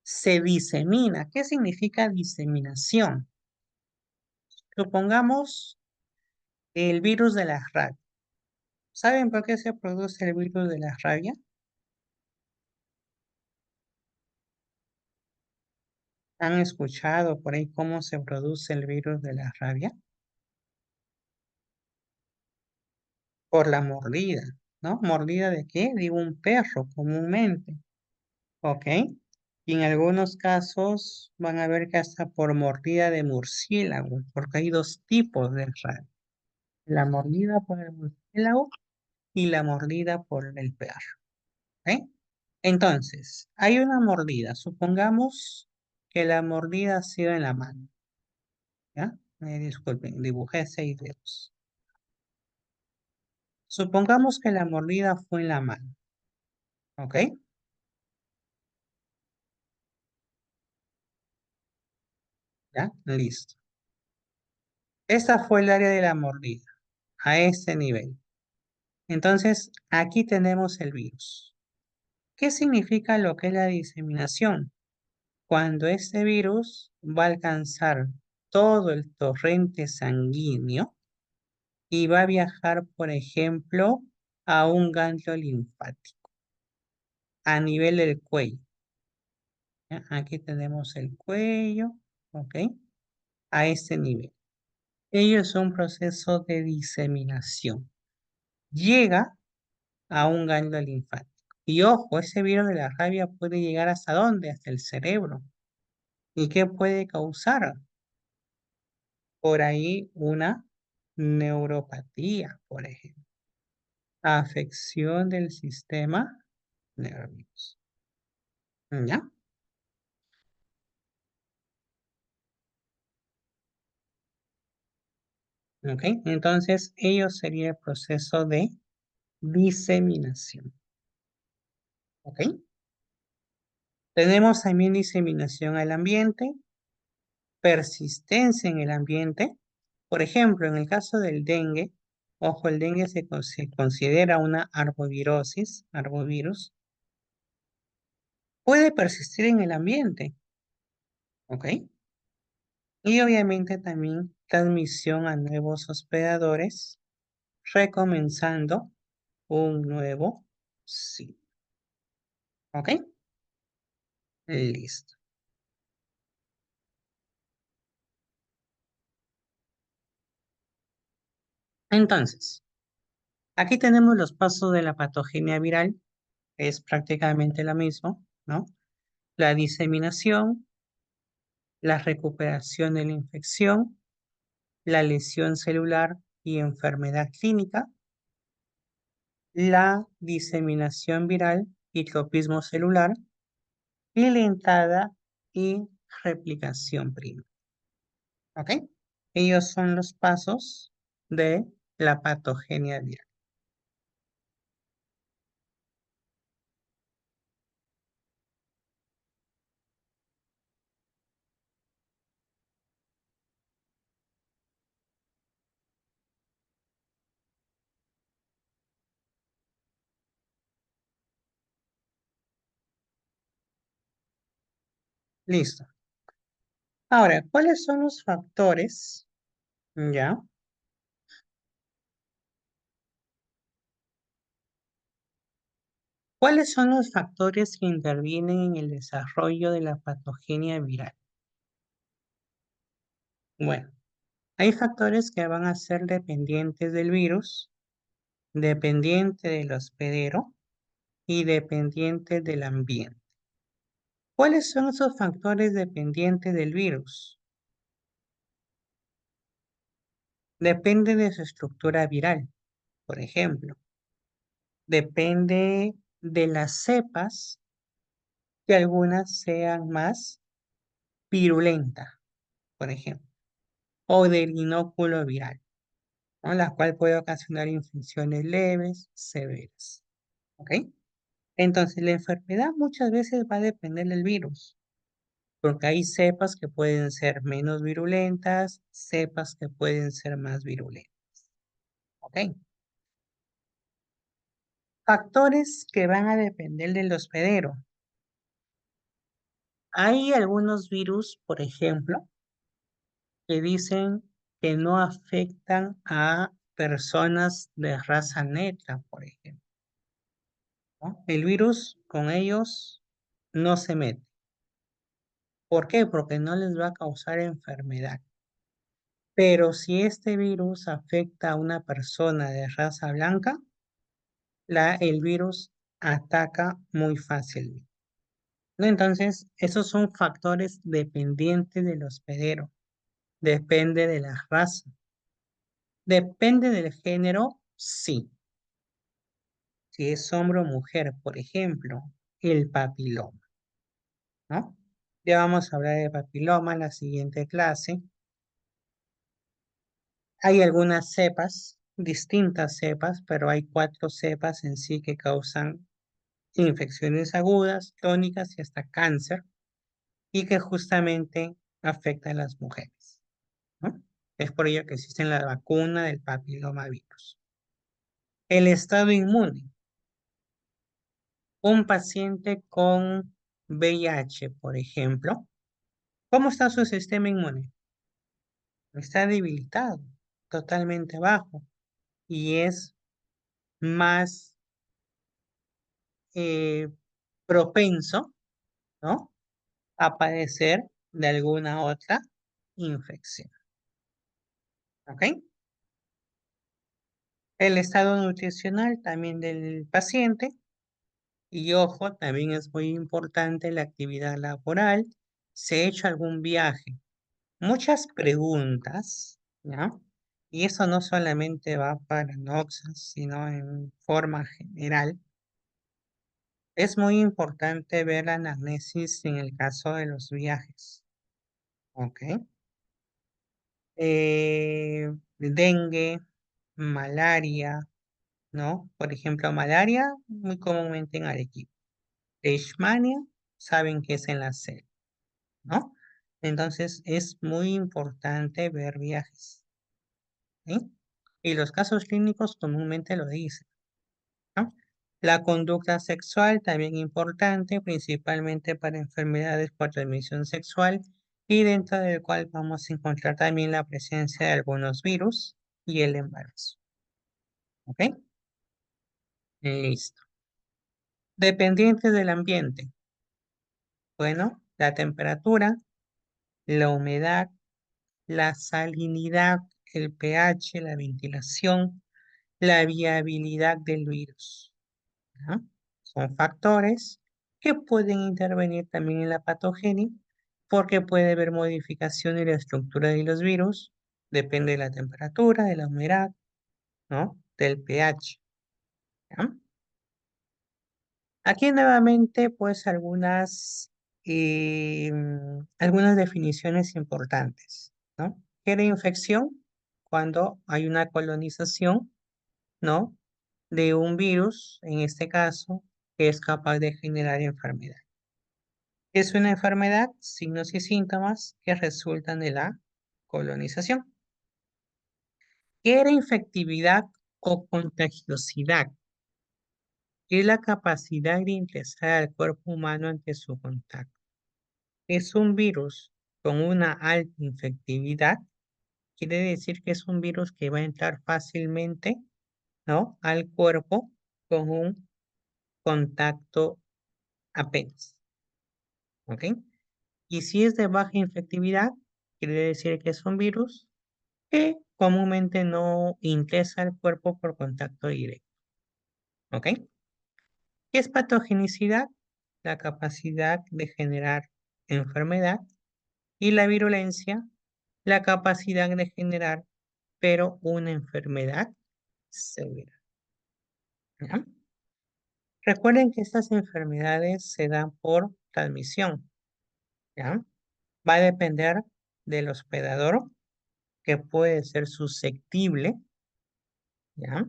se disemina. ¿Qué significa diseminación? Supongamos el virus de la rabia. ¿Saben por qué se produce el virus de la rabia? ¿Han escuchado por ahí cómo se produce el virus de la rabia? Por la mordida, ¿no? ¿Mordida de qué? De un perro comúnmente, ¿ok? Y en algunos casos van a ver que hasta por mordida de murciélago, porque hay dos tipos de rabia. La mordida por el murciélago y la mordida por el perro, ¿ok? Entonces, hay una mordida. Supongamos que la mordida ha sido en la mano, ¿ya? Disculpen, dibujé 6 dedos. Supongamos que la mordida fue en la mano, ¿ok? ¿Ya? Listo. Esta fue el área de la mordida, a este nivel. Entonces, aquí tenemos el virus. ¿Qué significa lo que es la diseminación? Cuando este virus va a alcanzar todo el torrente sanguíneo y va a viajar, por ejemplo, a un ganglio linfático, a nivel del cuello. ¿Ya? Aquí tenemos el cuello, ¿ok? A este nivel. Ello es un proceso de diseminación. Llega a un ganglio linfático. Y ojo, ese virus de la rabia puede llegar hasta dónde? Hasta el cerebro. ¿Y qué puede causar? Por ahí una neuropatía, por ejemplo. Afección del sistema nervioso. ¿Ya? ¿Ok? Entonces, ello sería el proceso de diseminación. ¿Ok? Tenemos también diseminación al ambiente, persistencia en el ambiente. Por ejemplo, en el caso del dengue, ojo, el dengue se considera una arbovirosis, arbovirus, puede persistir en el ambiente, ¿ok? Y obviamente también transmisión a nuevos hospedadores, recomenzando un nuevo ciclo, ¿ok? Listo. Entonces, aquí tenemos los pasos de la patogenia viral, es prácticamente lo mismo, ¿no? La diseminación, la recuperación de la infección, la lesión celular y enfermedad clínica, la diseminación viral y tropismo celular, y la entrada y replicación prima. ¿Ok? Ellos son los pasos de la patogenia viral. Listo. Ahora, ¿cuáles son los factores? Ya. ¿Cuáles son los factores que intervienen en el desarrollo de la patogenia viral? Bueno, hay factores que van a ser dependientes del virus, dependiente del hospedero y dependientes del ambiente. ¿Cuáles son esos factores dependientes del virus? Depende de su estructura viral, por ejemplo. Depende de las cepas, que algunas sean más virulentas, por ejemplo, o del inóculo viral, ¿no? La cual puede ocasionar infecciones leves, severas. ¿Ok? Entonces, la enfermedad muchas veces va a depender del virus, porque hay cepas que pueden ser menos virulentas, cepas que pueden ser más virulentas. ¿Ok? Factores que van a depender del hospedero. Hay algunos virus, por ejemplo, que dicen que no afectan a personas de raza negra, por ejemplo, ¿no? El virus con ellos no se mete. ¿Por qué? Porque no les va a causar enfermedad. Pero si este virus afecta a una persona de raza blanca, el virus ataca muy fácilmente, ¿no? Entonces, esos son factores dependientes del hospedero. Depende de la raza. Depende del género, sí. Si es hombre o mujer, por ejemplo, el papiloma, ¿no? Ya vamos a hablar de papiloma en la siguiente clase. Hay algunas cepas, distintas cepas, pero hay 4 cepas en sí que causan infecciones agudas, crónicas y hasta cáncer, y que justamente afectan a las mujeres, ¿no? Es por ello que existe la vacuna del papilomavirus. El estado inmune. Un paciente con VIH, por ejemplo, ¿cómo está su sistema inmune? Está debilitado, totalmente bajo, y es más eh, propenso, ¿no? A padecer de alguna otra infección. ¿Ok? El estado nutricional también del paciente. Y ojo, también es muy importante la actividad laboral. ¿Se ha hecho algún viaje? Muchas preguntas, ¿no? Y eso no solamente va para Noxas, sino en forma general. Es muy importante ver la anamnesis en el caso de los viajes, ¿ok? Dengue, malaria, ¿no? Por ejemplo, malaria, muy comúnmente en Arequipa. Leishmania, saben que es en la selva, ¿no? Entonces, es muy importante ver viajes, ¿sí? Y los casos clínicos comúnmente lo dicen, ¿no? La conducta sexual también importante, principalmente para enfermedades por transmisión sexual, y dentro del cual vamos a encontrar también la presencia de algunos virus y el embarazo. ¿Ok? Listo. Dependientes del ambiente. Bueno, la temperatura, la humedad, la salinidad, el pH, la ventilación, la viabilidad del virus, ¿no? Son factores que pueden intervenir también en la patogenia porque puede haber modificación en la estructura de los virus, depende de la temperatura, de la humedad, ¿no? Del pH, ¿ya? Aquí nuevamente, pues algunas definiciones importantes, ¿no? ¿Qué era infección? Cuando hay una colonización, ¿no? De un virus, en este caso, que es capaz de generar enfermedad. Es una enfermedad, signos y síntomas que resultan de la colonización. ¿Qué era infectividad o contagiosidad? Es la capacidad de ingresar al cuerpo humano ante su contacto. es un virus con una alta infectividad, quiere decir que es un virus que va a entrar fácilmente, ¿no? Al cuerpo con un contacto apenas, ¿ok? Y si es de baja infectividad, quiere decir que es un virus que comúnmente no ingresa al cuerpo por contacto directo, ¿ok? ¿Qué es patogenicidad? La capacidad de generar enfermedad y la virulencia, la capacidad de generar, pero una enfermedad severa, ¿ya? Recuerden que estas enfermedades se dan por transmisión, ¿ya? Va a depender del hospedador, que puede ser susceptible, ¿ya?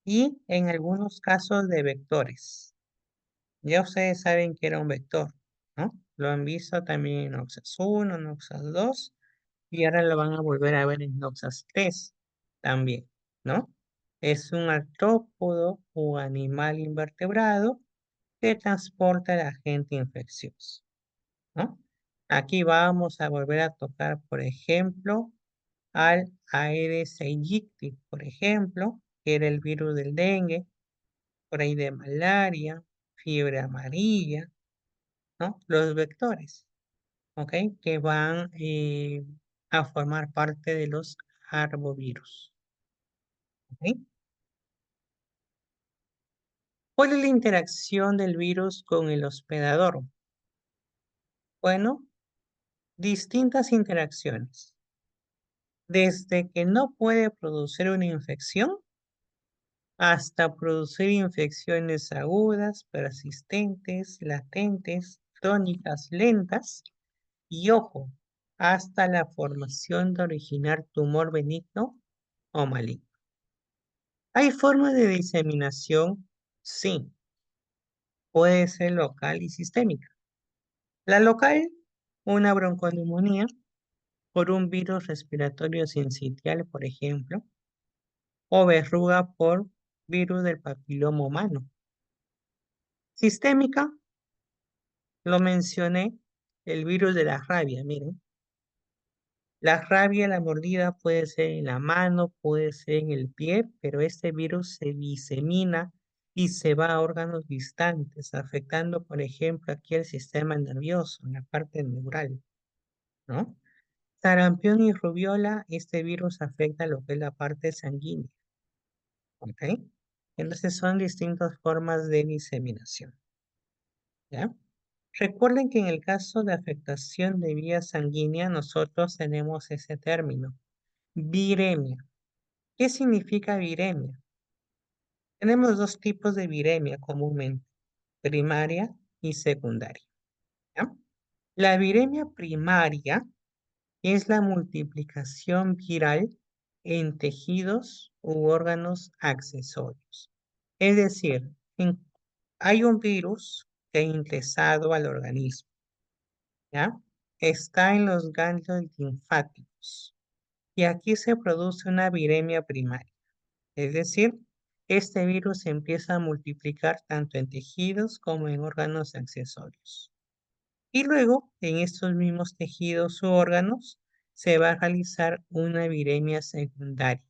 Y en algunos casos de vectores. Ya ustedes saben que era un vector, ¿no? Lo han visto también en Noxas 1, Noxas 2 y ahora lo van a volver a ver en Noxas 3 también, ¿no? Es un artrópodo o animal invertebrado que transporta el agente infeccioso, ¿no? Aquí vamos a volver a tocar, por ejemplo, al Aedes aegypti, por ejemplo, que era el virus del dengue, por ahí de malaria, fiebre amarilla, ¿no? Los vectores, ¿ok? Que van a formar parte de los arbovirus, ¿ok? ¿Cuál es la interacción del virus con el hospedador? Bueno, distintas interacciones. Desde que no puede producir una infección hasta producir infecciones agudas, persistentes, latentes, crónicas, lentas y ojo, hasta la formación de originar tumor benigno o maligno. ¿Hay formas de diseminación? Sí, puede ser local y sistémica. La local, una bronconeumonía por un virus respiratorio sincitial, por ejemplo, o verruga por virus del papiloma humano. Sistémica, lo mencioné, el virus de la rabia, miren. La rabia, la mordida puede ser en la mano, puede ser en el pie, pero este virus se disemina y se va a órganos distantes, afectando, por ejemplo, aquí el sistema nervioso, en la parte neural, ¿no? Sarampión y rubiola, este virus afecta lo que es la parte sanguínea, ¿ok? Entonces son distintas formas de diseminación, ¿ya? Recuerden que en el caso de afectación de vía sanguínea, nosotros tenemos ese término, viremia. ¿Qué significa viremia? Tenemos dos tipos de viremia comúnmente, primaria y secundaria, ¿ya? La viremia primaria es la multiplicación viral en tejidos u órganos accesorios. Es decir, hay un virus que ha ingresado al organismo, ¿ya? Está en los ganglios linfáticos y aquí se produce una viremia primaria. Es decir, este virus se empieza a multiplicar tanto en tejidos como en órganos accesorios. Y luego, en estos mismos tejidos u órganos, se va a realizar una viremia secundaria,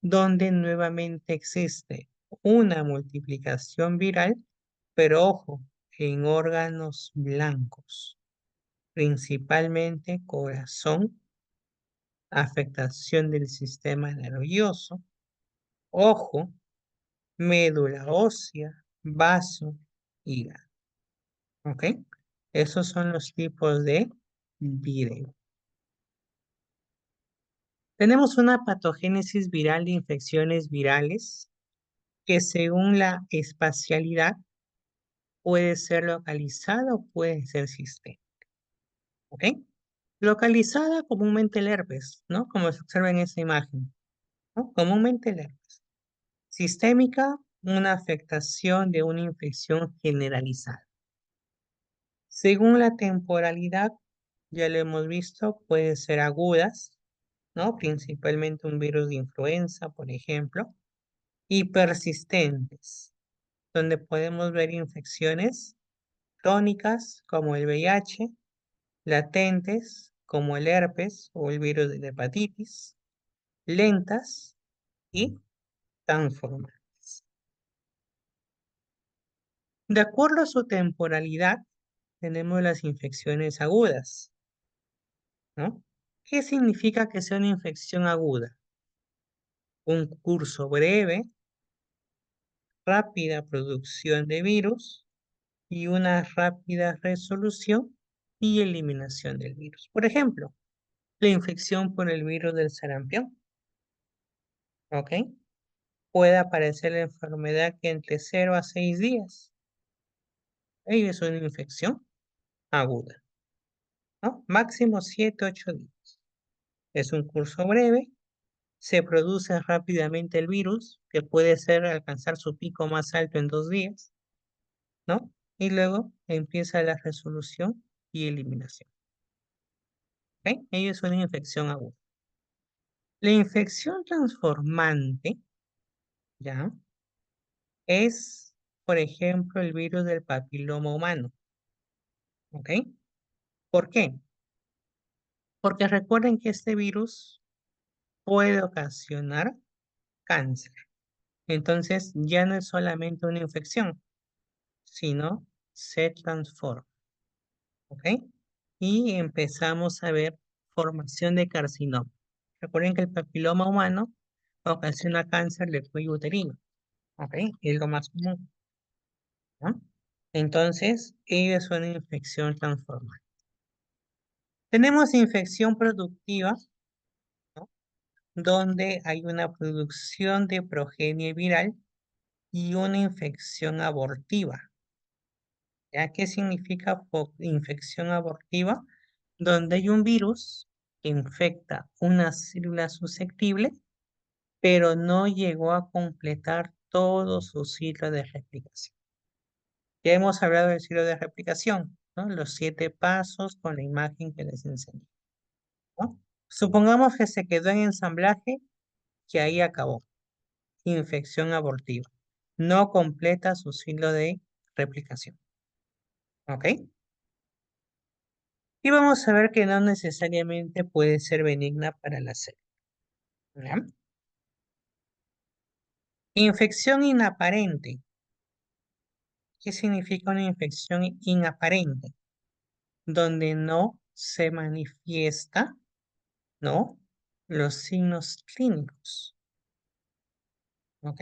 donde nuevamente existe una multiplicación viral, pero ojo, en órganos blancos, principalmente corazón, afectación del sistema nervioso, ojo, médula ósea, vaso, hígado. ¿Ok? Esos son los tipos de viremia. Tenemos una patogénesis viral de infecciones virales que según la espacialidad puede ser localizada o puede ser sistémica. ¿Ok? Localizada comúnmente el herpes, ¿no? Como se observa en esa imagen, ¿no? Comúnmente el herpes. Sistémica, una afectación de una infección generalizada. Según la temporalidad, ya lo hemos visto, pueden ser agudas, ¿no? Principalmente un virus de influenza, por ejemplo, y persistentes, donde podemos ver infecciones crónicas como el VIH latentes como el herpes o el virus de la hepatitis, lentas y transformantes. De acuerdo a su temporalidad, tenemos las infecciones agudas, ¿no? ¿Qué significa que sea una infección aguda? Un curso breve, rápida producción de virus y una rápida resolución y eliminación del virus. Por ejemplo, la infección por el virus del sarampión, ¿ok? Puede aparecer la enfermedad que entre 0 a 6 días. Ello es una infección aguda, ¿no? Máximo 7, 8 días. Es un curso breve, se produce rápidamente el virus, que puede ser alcanzar su pico más alto en 2 días, ¿no? Y luego empieza la resolución y eliminación, ¿ok? Ello es una infección aguda. La infección transformante, ¿ya? Es, por ejemplo, el virus del papiloma humano, ¿ok? ¿Por qué? Porque recuerden que este virus puede ocasionar cáncer. Entonces ya no es solamente una infección, sino se transforma, ¿ok? Y empezamos a ver formación de carcinoma. Recuerden que el papiloma humano ocasiona cáncer del cuello uterino, ¿ok? Es lo más común, ¿no? Entonces, ello es una infección transformada. Tenemos infección productiva, ¿no? Donde hay una producción de progenie viral y una infección abortiva. ¿Ya? ¿Qué significa infección abortiva? Donde hay un virus que infecta una célula susceptible, pero no llegó a completar todo su ciclo de replicación. Ya hemos hablado del ciclo de replicación, ¿no? Los 7 pasos con la imagen que les enseñé, ¿no? Supongamos que se quedó en ensamblaje, que ahí acabó. Infección abortiva. No completa su ciclo de replicación. ¿Ok? Y vamos a ver que no necesariamente puede ser benigna para la célula, ¿ya? Infección inaparente. ¿Qué significa una infección inaparente? Donde no se manifiesta, ¿no? Los signos clínicos, ¿ok?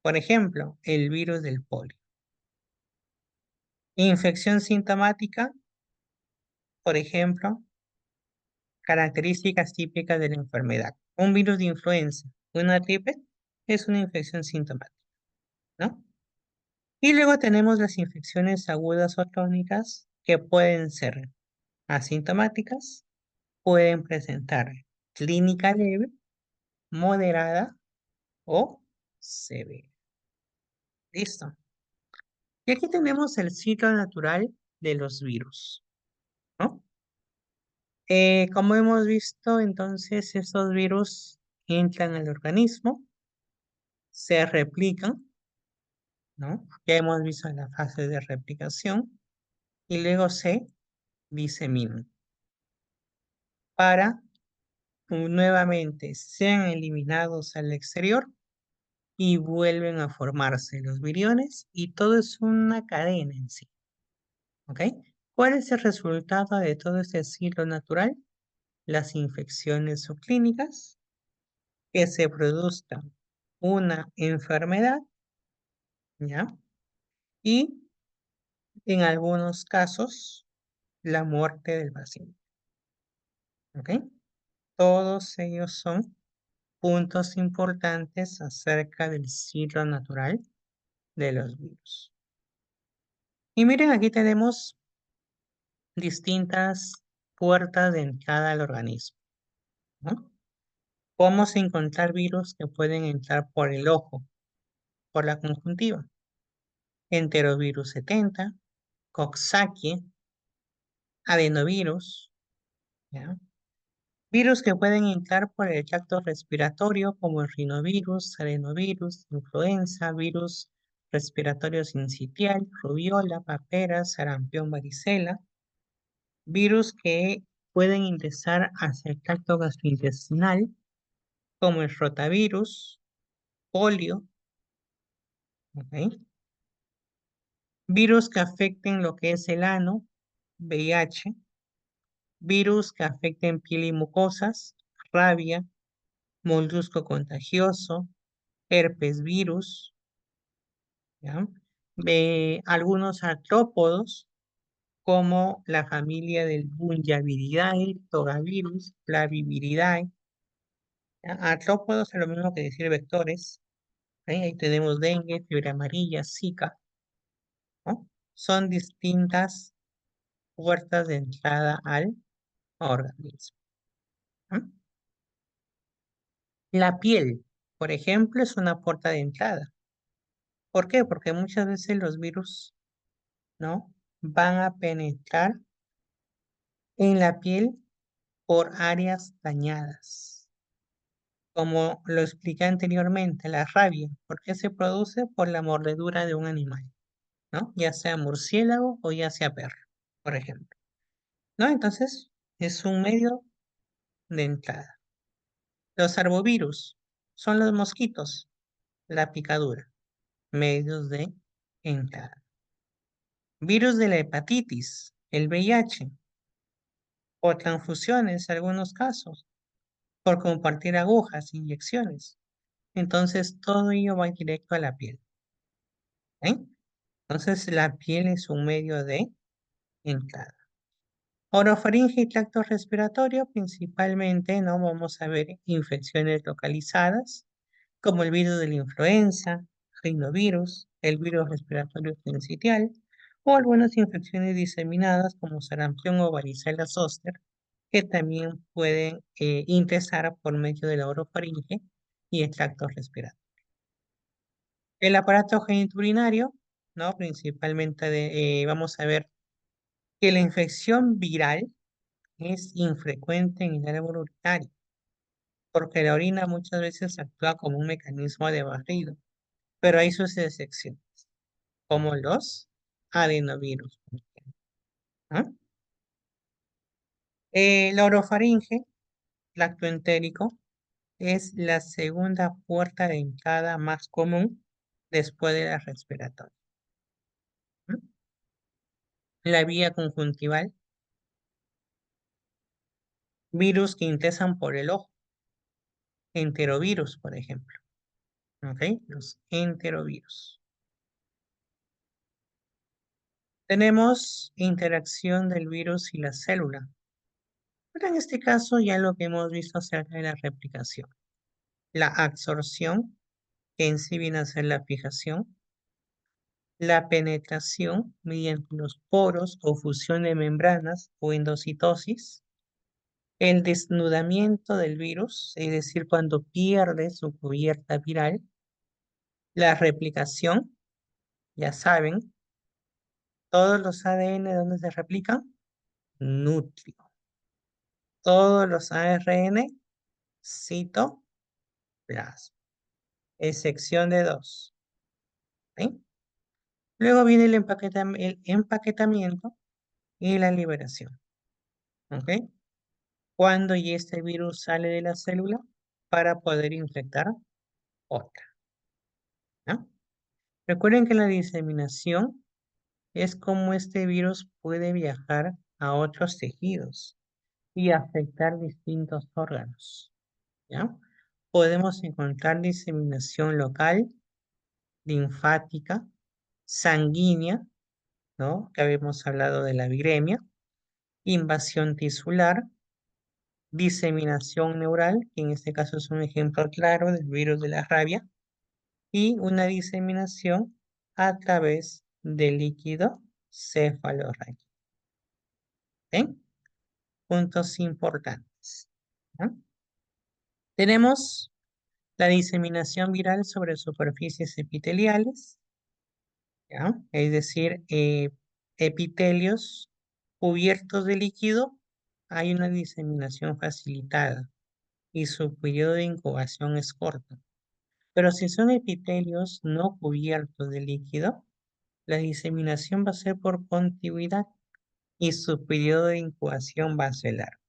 Por ejemplo, el virus del polio. Infección sintomática, por ejemplo, características típicas de la enfermedad. Un virus de influenza, una gripe, es una infección sintomática, ¿no? Y luego tenemos las infecciones agudas o crónicas que pueden ser asintomáticas, pueden presentar clínica leve, moderada o severa. Listo. Y aquí tenemos el ciclo natural de los virus, ¿no? Como hemos visto, entonces estos virus entran al organismo, se replican, ¿no? Ya hemos visto la fase de replicación y luego se diseminan para nuevamente sean eliminados al exterior y vuelven a formarse los viriones y todo es una cadena en sí, ¿ok? ¿Cuál es el resultado de todo este ciclo natural? Las infecciones subclínicas, que se produzca una enfermedad, ¿ya? Y en algunos casos, la muerte del paciente, ¿ok? Todos ellos son puntos importantes acerca del ciclo natural de los virus. Y miren, aquí tenemos distintas puertas de entrada al organismo, ¿no? Podemos encontrar virus que pueden entrar por el ojo, por la conjuntiva. Enterovirus 70, Coxsackie, adenovirus, ¿ya? Virus que pueden entrar por el tracto respiratorio como el rinovirus, adenovirus, influenza, virus respiratorio sincitial, rubiola, papera, sarampión, varicela. Virus que pueden ingresar hacia el tracto gastrointestinal, como el rotavirus, polio, ¿ok? Virus que afecten lo que es el ano, VIH, virus que afecten piel y mucosas, rabia, molusco contagioso, herpes virus, ¿ya? Algunos artrópodos, como la familia del Bungyaviridae, Togavirus, Flaviviridae. ¿Ya? Artrópodos es lo mismo que decir vectores. ¿Eh? Ahí tenemos dengue, fiebre amarilla, Zika, ¿no? Son distintas puertas de entrada al organismo. ¿No? La piel, por ejemplo, es una puerta de entrada. ¿Por qué? Porque muchas veces los virus, ¿no? Van a penetrar en la piel por áreas dañadas. Como lo expliqué anteriormente, la rabia, ¿por qué se produce? Por la mordedura de un animal, ¿no? Ya sea murciélago o ya sea perro, por ejemplo, ¿no? Entonces, es un medio de entrada. Los arbovirus son los mosquitos, la picadura, medios de entrada. Virus de la hepatitis, el VIH, o transfusiones en algunos casos, por compartir agujas, inyecciones. Entonces, todo ello va directo a la piel. ¿Eh? Entonces, la piel es un medio de entrada. Orofaringe y tracto respiratorio, principalmente, ¿no? Vamos a ver infecciones localizadas, como el virus de la influenza, rinovirus, el virus respiratorio sincitial, o algunas infecciones diseminadas como sarampión o varicela zoster, que también pueden ingresar por medio de la orofaringe y el tracto respiratorio. El aparato genitourinario, ¿no? Principalmente vamos a ver que la infección viral es infrecuente en el árbol urinario, porque la orina muchas veces actúa como un mecanismo de barrido, pero hay sus excepciones, como los adenovirus, ¿no? La orofaringe, lactoentérico, es la segunda puerta de entrada más común después de la respiratoria, ¿no? La vía conjuntival, virus que ingresan por el ojo, enterovirus, por ejemplo, ¿ok? Los enterovirus. Tenemos interacción del virus y la célula, pero en este caso ya lo que hemos visto acerca de la replicación. La absorción, que en sí viene a ser la fijación, la penetración mediante los poros o fusión de membranas o endocitosis, el desnudamiento del virus, es decir, cuando pierde su cubierta viral, la replicación, ya saben, todos los ADN donde se replican, núcleo. Todos los ARN, citoplasma, excepción de dos. ¿Sí? Luego viene el empaquetamiento y la liberación. ¿Ok? Cuando ya este virus sale de la célula para poder infectar otra. ¿No? Recuerden que la diseminación es como este virus puede viajar a otros tejidos y afectar distintos órganos. ¿Ya? Podemos encontrar diseminación local, linfática, sanguínea, ¿no? Que habíamos hablado de la viremia, invasión tisular, diseminación neural, que en este caso es un ejemplo claro del virus de la rabia, y una diseminación a través del líquido cefalorraquídeo. ¿Ok? Puntos importantes, ¿no? Tenemos la diseminación viral sobre superficies epiteliales, ¿ya? Es decir, epitelios cubiertos de líquido, hay una diseminación facilitada y su periodo de incubación es corto. Pero si son epitelios no cubiertos de líquido, la diseminación va a ser por contigüidad. y su periodo de incubación va a ser largo.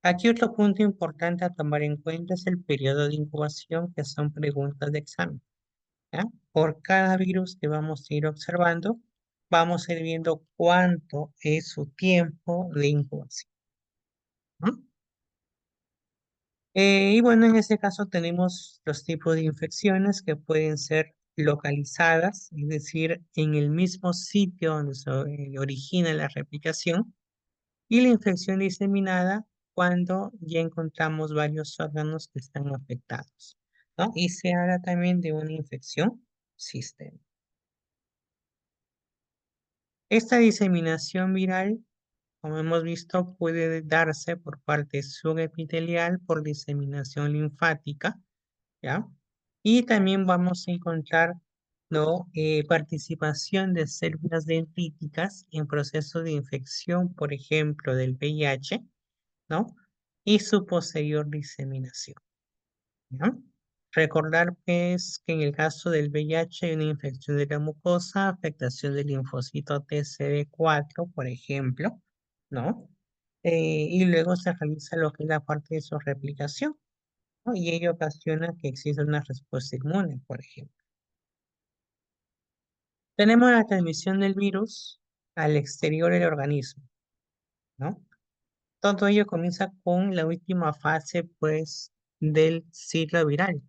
Aquí otro punto importante a tomar en cuenta es el periodo de incubación, que son preguntas de examen. ¿Ya? Por cada virus que vamos a ir observando, vamos a ir viendo cuánto es su tiempo de incubación. ¿No? Y bueno, en este caso tenemos los tipos de infecciones que pueden ser localizadas, es decir, en el mismo sitio donde se origina la replicación, y la infección diseminada cuando ya encontramos varios órganos que están afectados, ¿no? Y se habla también de una infección sistémica. Esta diseminación viral, como hemos visto, puede darse por parte subepitelial por diseminación linfática, ¿ya? Y también vamos a encontrar, ¿no? Participación de células dendríticas en procesos de infección, por ejemplo, del VIH, ¿no? Y su posterior diseminación, ¿no? Recordar pues, que en el caso del VIH hay una infección de la mucosa, afectación del linfocito TCD4, por ejemplo, ¿no? Y luego se realiza lo que es la parte de su replicación, ¿no? Y ello ocasiona que exista una respuesta inmune, por ejemplo. Tenemos la transmisión del virus al exterior del organismo, ¿no? Todo ello comienza con la última fase, pues, del ciclo viral,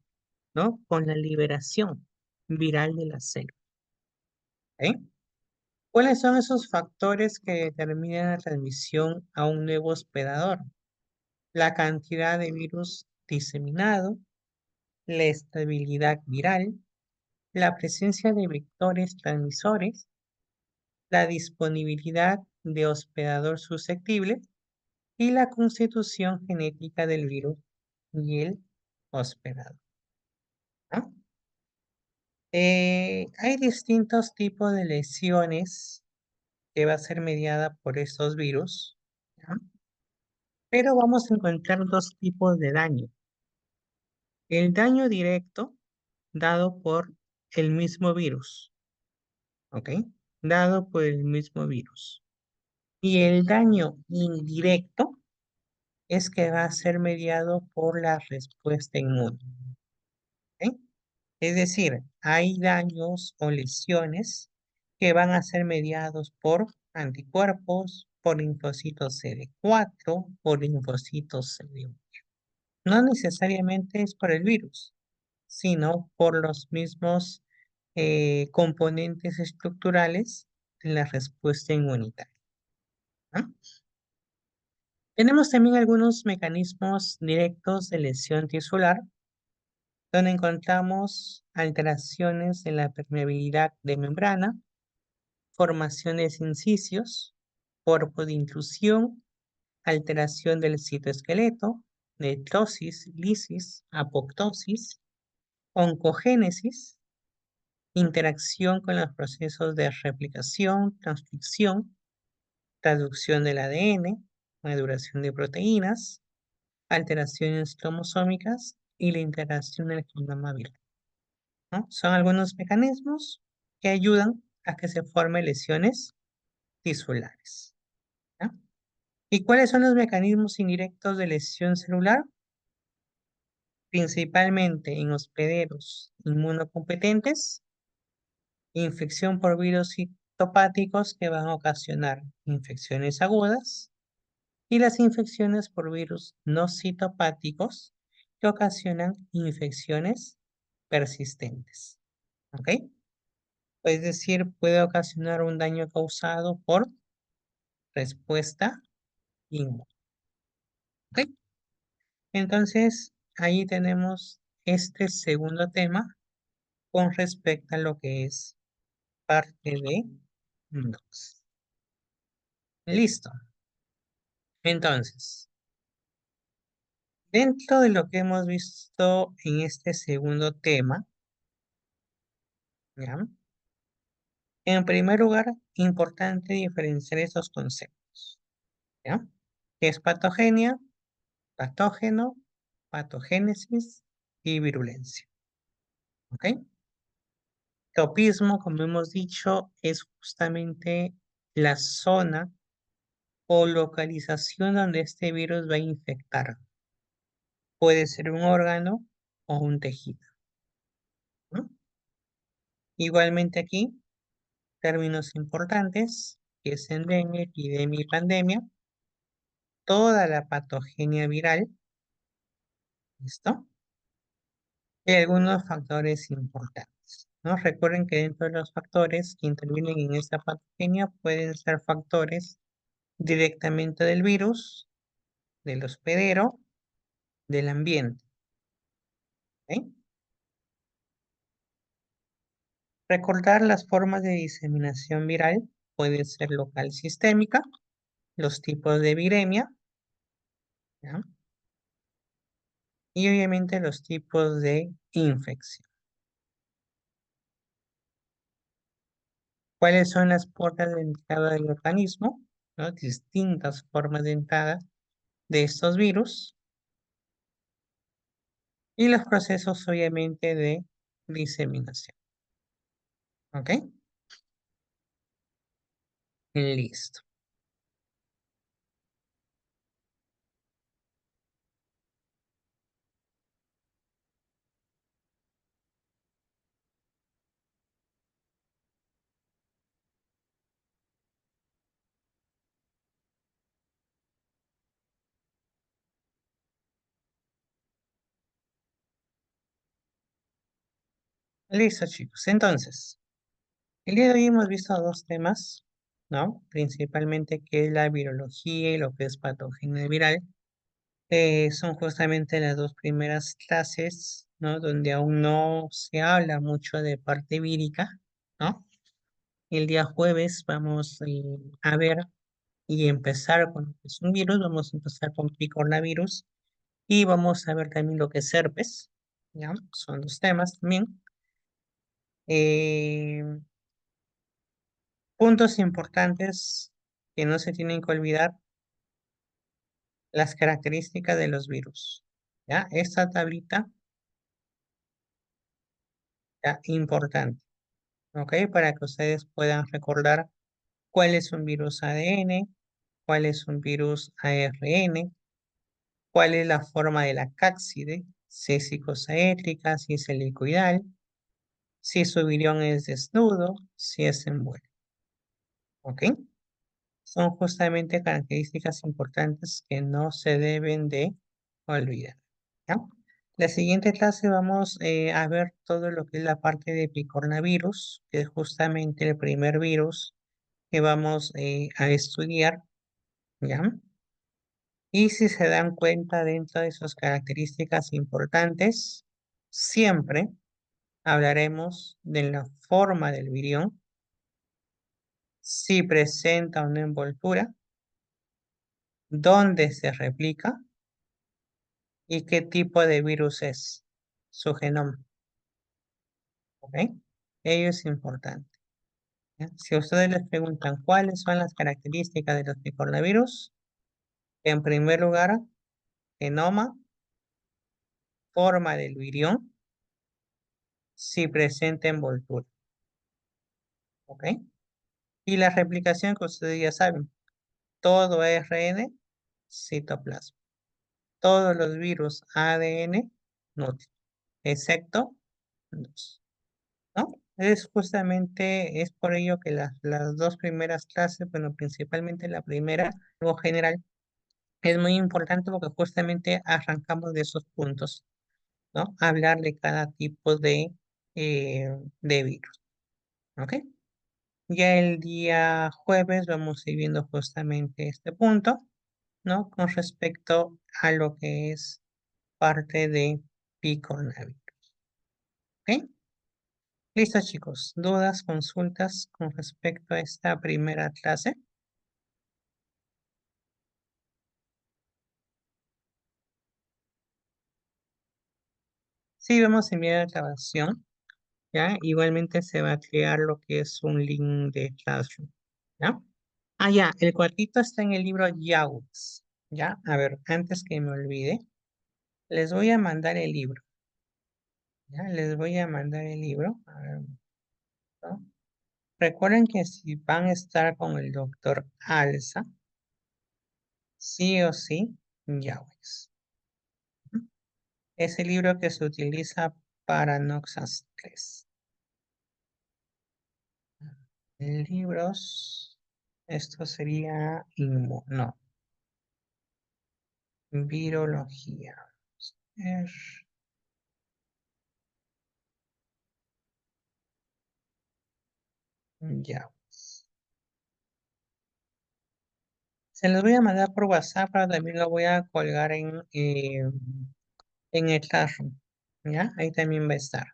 ¿no? Con la liberación viral de la célula. ¿Eh? ¿Cuáles son esos factores que determinan la transmisión a un nuevo hospedador? La cantidad de virus diseminado, la estabilidad viral, la presencia de vectores transmisores, la disponibilidad de hospedador susceptible y la constitución genética del virus y el hospedador, ¿no? Hay distintos tipos de lesiones que va a ser mediada por estos virus, ¿ya? Pero vamos a encontrar dos tipos de daño. El daño directo dado por el mismo virus, ¿ok? Dado por el mismo virus. Y el daño indirecto es que va a ser mediado por la respuesta inmune, ¿ok? Es decir, hay daños o lesiones que van a ser mediados por anticuerpos, por linfocitos CD4, por linfocitos CD1. No necesariamente es por el virus, sino por los mismos componentes estructurales de la respuesta inmunitaria, ¿no? Tenemos también algunos mecanismos directos de lesión tisular, donde encontramos alteraciones en la permeabilidad de membrana, formaciones de incisios, cuerpo de intrusión, alteración del citoesqueleto, necrosis, lisis, apoptosis, oncogénesis, interacción con los procesos de replicación, transcripción, traducción del ADN, maduración de proteínas, alteraciones cromosómicas y la integración del genoma viral, ¿no? Son algunos mecanismos que ayudan a que se formen lesiones tisulares, ¿ya? ¿Y cuáles son los mecanismos indirectos de lesión celular? Principalmente en hospederos inmunocompetentes, infección por virus citopáticos que van a ocasionar infecciones agudas y las infecciones por virus no citopáticos que ocasionan infecciones persistentes. ¿Ok? Es decir, puede ocasionar un daño causado por respuesta inmune. ¿Ok? Entonces, ahí tenemos este segundo tema con respecto a lo que es parte de NOx. Listo. Entonces, dentro de lo que hemos visto en este segundo tema, ¿ya? En primer lugar, importante diferenciar estos conceptos, ¿ya? ¿Qué es patogenia, patógeno, patogénesis y virulencia? ¿Ok? Tropismo, como hemos dicho, es justamente la zona o localización donde este virus va a infectar. Puede ser un órgano o un tejido, ¿no? Igualmente aquí, términos importantes, que es endemia, epidemia y pandemia, toda la patogenia viral, ¿listo? Y algunos factores importantes, ¿no? Recuerden que dentro de los factores que intervienen en esta patogenia pueden ser factores directamente del virus, del hospedero, del ambiente, ¿ok? Recordar las formas de diseminación viral puede ser local sistémica, los tipos de viremia, ¿ya? Y obviamente los tipos de infección. ¿Cuáles son las puertas de entrada del organismo? ¿No? Distintas formas de entrada de estos virus y los procesos obviamente de diseminación. ¿Ok? Listo. Listo, chicos. Entonces, el día de hoy hemos visto dos temas, ¿no? Principalmente que es la virología y lo que es patogenia viral. Son justamente las dos primeras clases, ¿no? Donde aún no se habla mucho de parte vírica, ¿no? El día jueves vamos a ver y empezar con lo que es un virus. Vamos a empezar con picornavirus y vamos a ver también lo que es herpes, ¿ya? Son dos temas también. Eh, Puntos importantes que no se tienen que olvidar, las características de los virus, ¿ya? Esta tablita, ya, importante, ¿ok? Para que ustedes puedan recordar cuál es un virus ADN, cuál es un virus ARN, cuál es la forma de la cápside, si es icosaétrica, si es helicoidal, si su virión es desnudo, si es envuelto, ¿ok? Son justamente características importantes que no se deben de olvidar, ¿ya? La siguiente clase vamos a ver todo lo que es la parte de picornavirus, que es justamente el primer virus que vamos a estudiar, ¿ya? Y si se dan cuenta dentro de sus características importantes, siempre hablaremos de la forma del virión, si presenta una envoltura, dónde se replica y qué tipo de virus es su genoma, ¿ok? Ello es importante, ¿ya? Si a ustedes les preguntan cuáles son las características de los coronavirus, en primer lugar, genoma, forma del virión, si presenta envoltura, ¿ok? Y la replicación que ustedes ya saben, todo ARN, citoplasma. Todos los virus ADN, núcleo, excepto dos, ¿no? Es justamente, es por ello que las dos primeras clases, bueno, principalmente la primera, algo general, es muy importante porque justamente arrancamos de esos puntos, ¿no? Hablar de cada tipo de virus, ¿ok? Ya el día jueves vamos a ir viendo justamente este punto, ¿no? Con respecto a lo que es parte de Picornavir, ¿ok? Listo, chicos. ¿Dudas, consultas con respecto a esta primera clase? Sí, vamos a enviar la grabación, ¿ya? Igualmente se va a crear lo que es un link de Classroom, ¿ya? Ah, ya, el cuartito está en el libro Yawns, ¿ya? A ver, antes que me olvide, les voy a mandar el libro, ¿ya? Les voy a mandar el libro. A ver, ¿no? Recuerden que si van a estar con el doctor Alza, sí o sí, Yawex. Es el libro que se utiliza para Noxas 3. Libros, esto sería no, virología. Er, Ya. Se los voy a mandar por WhatsApp, pero también lo voy a colgar en el Classroom. ¿Ya? Ahí también va a estar.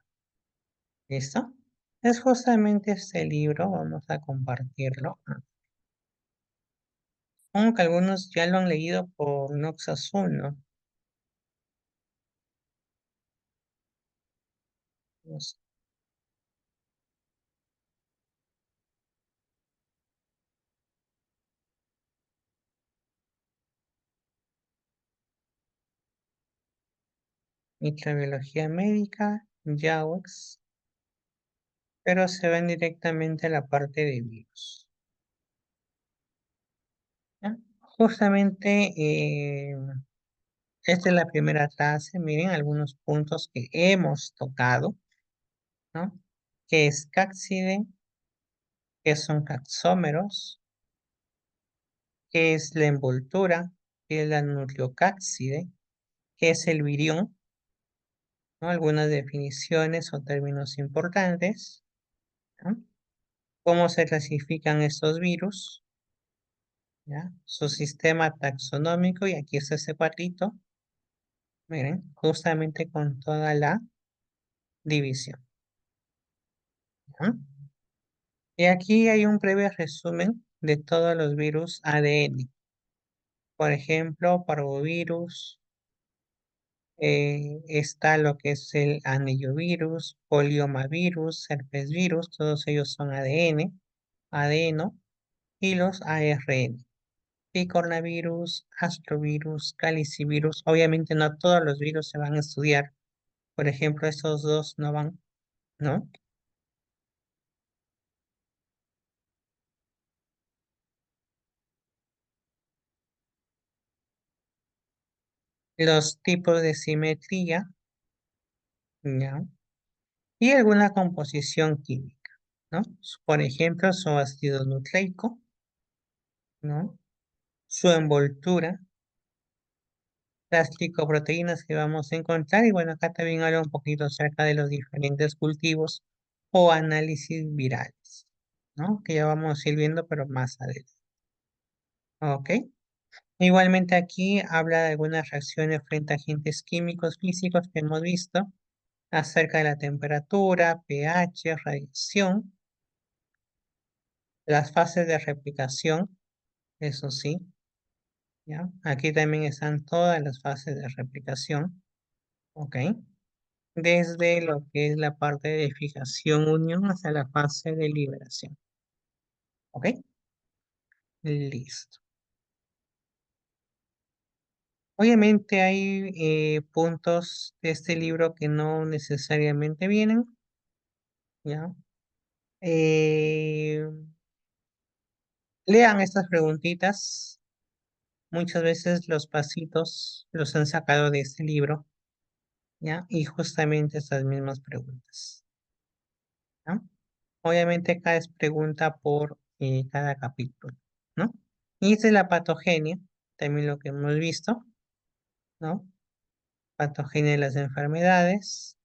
¿Listo? Es justamente este libro, vamos a compartirlo. Aunque algunos ya lo han leído por Noxas 1. Microbiología médica, JAWEX, pero se van directamente a la parte de virus. ¿Ya? Justamente esta es la primera clase, miren algunos puntos que hemos tocado, ¿no? ¿Qué es cápside? ¿Qué son caxómeros? ¿Qué es la envoltura? ¿Qué es la nucleocápside? ¿Qué es el virión? ¿No? Algunas definiciones o términos importantes, ¿no? ¿Cómo se clasifican estos virus? ¿Ya? Su sistema taxonómico, y aquí está ese cuadrito, miren, justamente con toda la división. ¿Ya? Y aquí hay un breve resumen de todos los virus ADN. Por ejemplo, parvovirus, está lo que es el anellovirus, poliomavirus, herpesvirus, todos ellos son ADN, adeno, y los ARN. Picornavirus, astrovirus, calicivirus. Obviamente no todos los virus se van a estudiar. Por ejemplo, estos dos no van, ¿no? Los tipos de simetría, ¿ya? Y alguna composición química, ¿no? Por ejemplo, su ácido nucleico, ¿no? Su envoltura, las glicoproteínas que vamos a encontrar. Y bueno, acá también habla un poquito acerca de los diferentes cultivos o análisis virales, ¿no? Que ya vamos a ir viendo, pero más adelante. ¿Ok? Igualmente aquí habla de algunas reacciones frente a agentes químicos físicos que hemos visto acerca de la temperatura, pH, radiación, las fases de replicación, eso sí, ¿ya? Aquí también están todas las fases de replicación, ¿ok? Desde lo que es la parte de fijación, unión, hasta la fase de liberación, ¿ok? Listo. Obviamente hay puntos de este libro que no necesariamente vienen, ¿ya? Eh, Lean estas preguntitas. Muchas veces los pasitos los han sacado de este libro, ¿ya? Y justamente estas mismas preguntas, ¿no? Obviamente cada es pregunta por cada capítulo, ¿no? Y esta es la patogenia, también lo que hemos visto, ¿no? Patogenia de las enfermedades.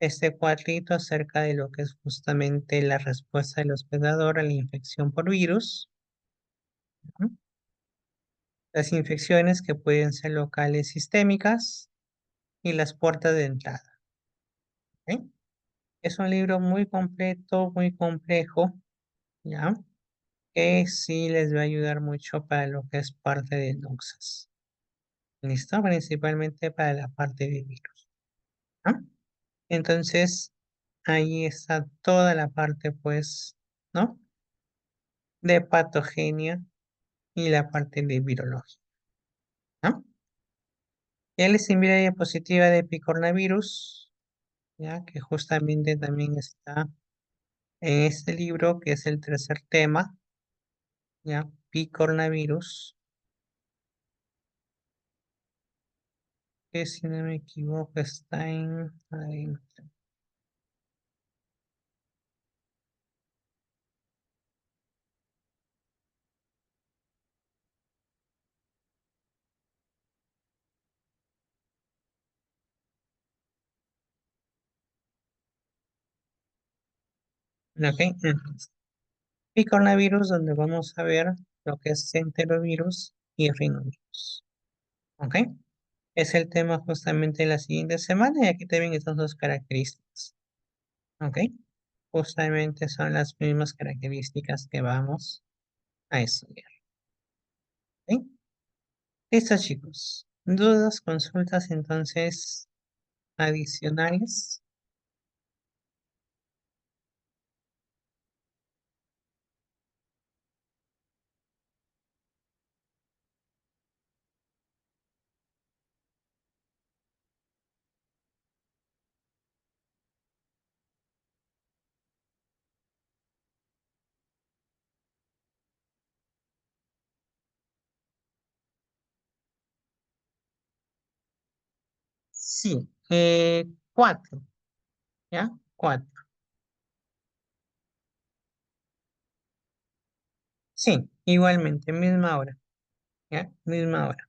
Este cuadrito acerca de lo que es justamente la respuesta del hospedador a la infección por virus, ¿no? Las infecciones que pueden ser locales sistémicas y las puertas de entrada, ¿ok? Es un libro muy completo, muy complejo, ¿ya? Que sí les va a ayudar mucho para lo que es parte de Noxas. ¿Listo? Principalmente para la parte de virus, ¿no? Entonces, ahí está toda la parte, pues, ¿no? De patogenia y la parte de virología, ¿no? Ya les envié la diapositiva de picornavirus, ya que justamente también está en este libro, que es el tercer tema, ya, picornavirus. que si no me equivoco está en adentro. Ok, y coronavirus, donde vamos a ver lo que es enterovirus y rinovirus. Ok, es el tema justamente de la siguiente semana y aquí también están sus características. Ok, justamente son las mismas características que vamos a estudiar. ¿Ok? Listo, chicos. ¿Dudas, consultas entonces adicionales? Sí, cuatro, ¿ya? Cuatro. Sí, igualmente, misma hora, ¿ya? Misma hora.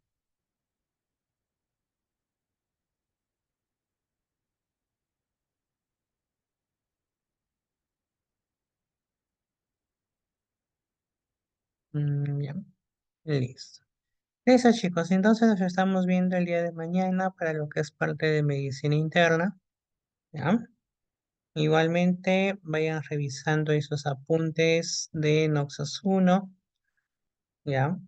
Ya, listo. Listo, chicos. Entonces nos estamos viendo el día de mañana para lo que es parte de medicina interna, ¿ya? Igualmente, vayan revisando esos apuntes de Noxas 1, ¿ya?